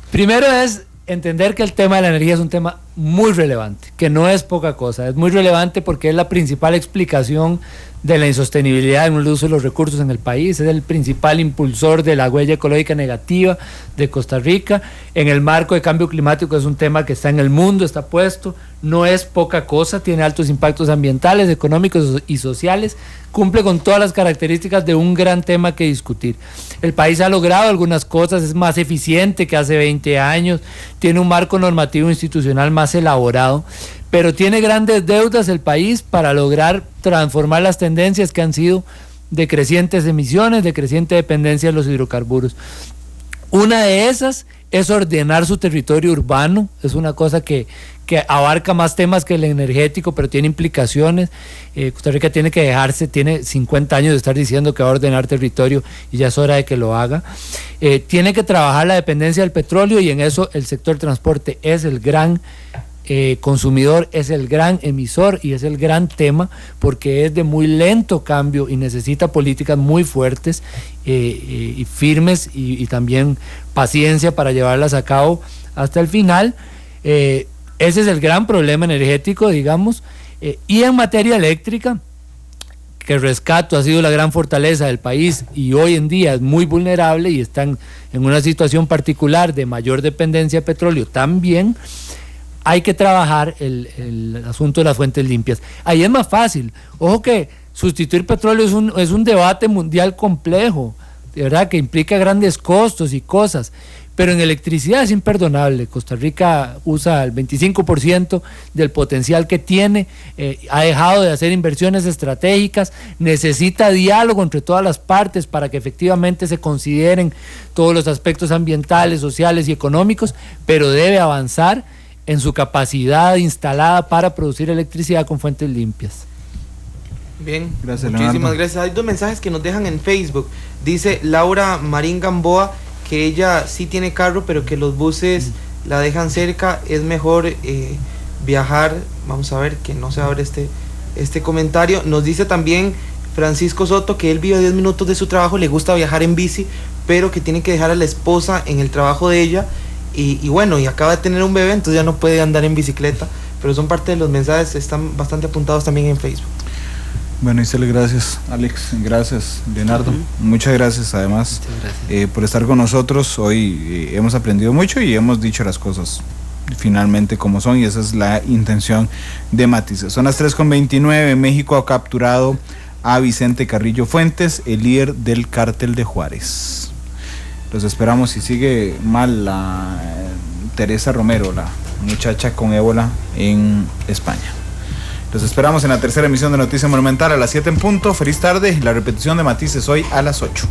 primero es entender que el tema de la energía es un tema muy relevante, que no es poca cosa, es muy relevante porque es la principal explicación de la insostenibilidad en el uso de los recursos en el país, es el principal impulsor de la huella ecológica negativa de Costa Rica. En el marco de cambio climático es un tema que está en el mundo, está puesto, no es poca cosa, tiene altos impactos ambientales, económicos y sociales, cumple con todas las características de un gran tema que discutir. El país ha logrado algunas cosas, es más eficiente que hace 20 años, tiene un marco normativo institucional más elaborado, pero tiene grandes deudas el país para lograr transformar las tendencias que han sido de crecientes emisiones, de creciente dependencia de los hidrocarburos. Una de esas es ordenar su territorio urbano, es una cosa que abarca más temas que el energético, pero tiene implicaciones. Costa Rica tiene que dejarse, tiene 50 años de estar diciendo que va a ordenar territorio y ya es hora de que lo haga. Tiene que trabajar la dependencia del petróleo y en eso el sector transporte es el gran consumidor, es el gran emisor y es el gran tema porque es de muy lento cambio y necesita políticas muy fuertes y firmes y también paciencia para llevarlas a cabo hasta el final. Ese es el gran problema energético, digamos, y en materia eléctrica, que el rescato ha sido la gran fortaleza del país y hoy en día es muy vulnerable y están en una situación particular de mayor dependencia de petróleo también. Hay que trabajar el asunto de las fuentes limpias. Ahí es más fácil. Ojo que sustituir petróleo es un debate mundial complejo, de verdad, que implica grandes costos y cosas, pero en electricidad es imperdonable. Costa Rica usa el 25% del potencial que tiene, ha dejado de hacer inversiones estratégicas, necesita diálogo entre todas las partes para que efectivamente se consideren todos los aspectos ambientales, sociales y económicos, pero debe avanzar en su capacidad instalada para producir electricidad con fuentes limpias. Bien, gracias, muchísimas Leonardo. gracias. Hay 2 mensajes que nos dejan en Facebook. Dice Laura Marín Gamboa que ella sí tiene carro, pero que los buses la dejan cerca, es mejor viajar. Vamos a ver que no se abre este comentario. Nos dice también Francisco Soto que él vive a 10 minutos de su trabajo, le gusta viajar en bici, pero que tiene que dejar a la esposa en el trabajo de ella. Y bueno, y acaba de tener un bebé, entonces ya no puede andar en bicicleta, pero son parte de los mensajes, están bastante apuntados también en Facebook. Bueno, Isel, gracias, Alex, gracias, Leonardo, muchas gracias además por estar con nosotros. Hoy hemos aprendido mucho y hemos dicho las cosas finalmente como son, y esa es la intención de Matices. Son las 3:29, México ha capturado a Vicente Carrillo Fuentes, el líder del cártel de Juárez. Los esperamos. Si sigue mal la Teresa Romero, la muchacha con ébola en España. Los esperamos en la tercera emisión de Noticias Monumental a las 7 en punto. Feliz tarde. La repetición de Matices hoy a las 8.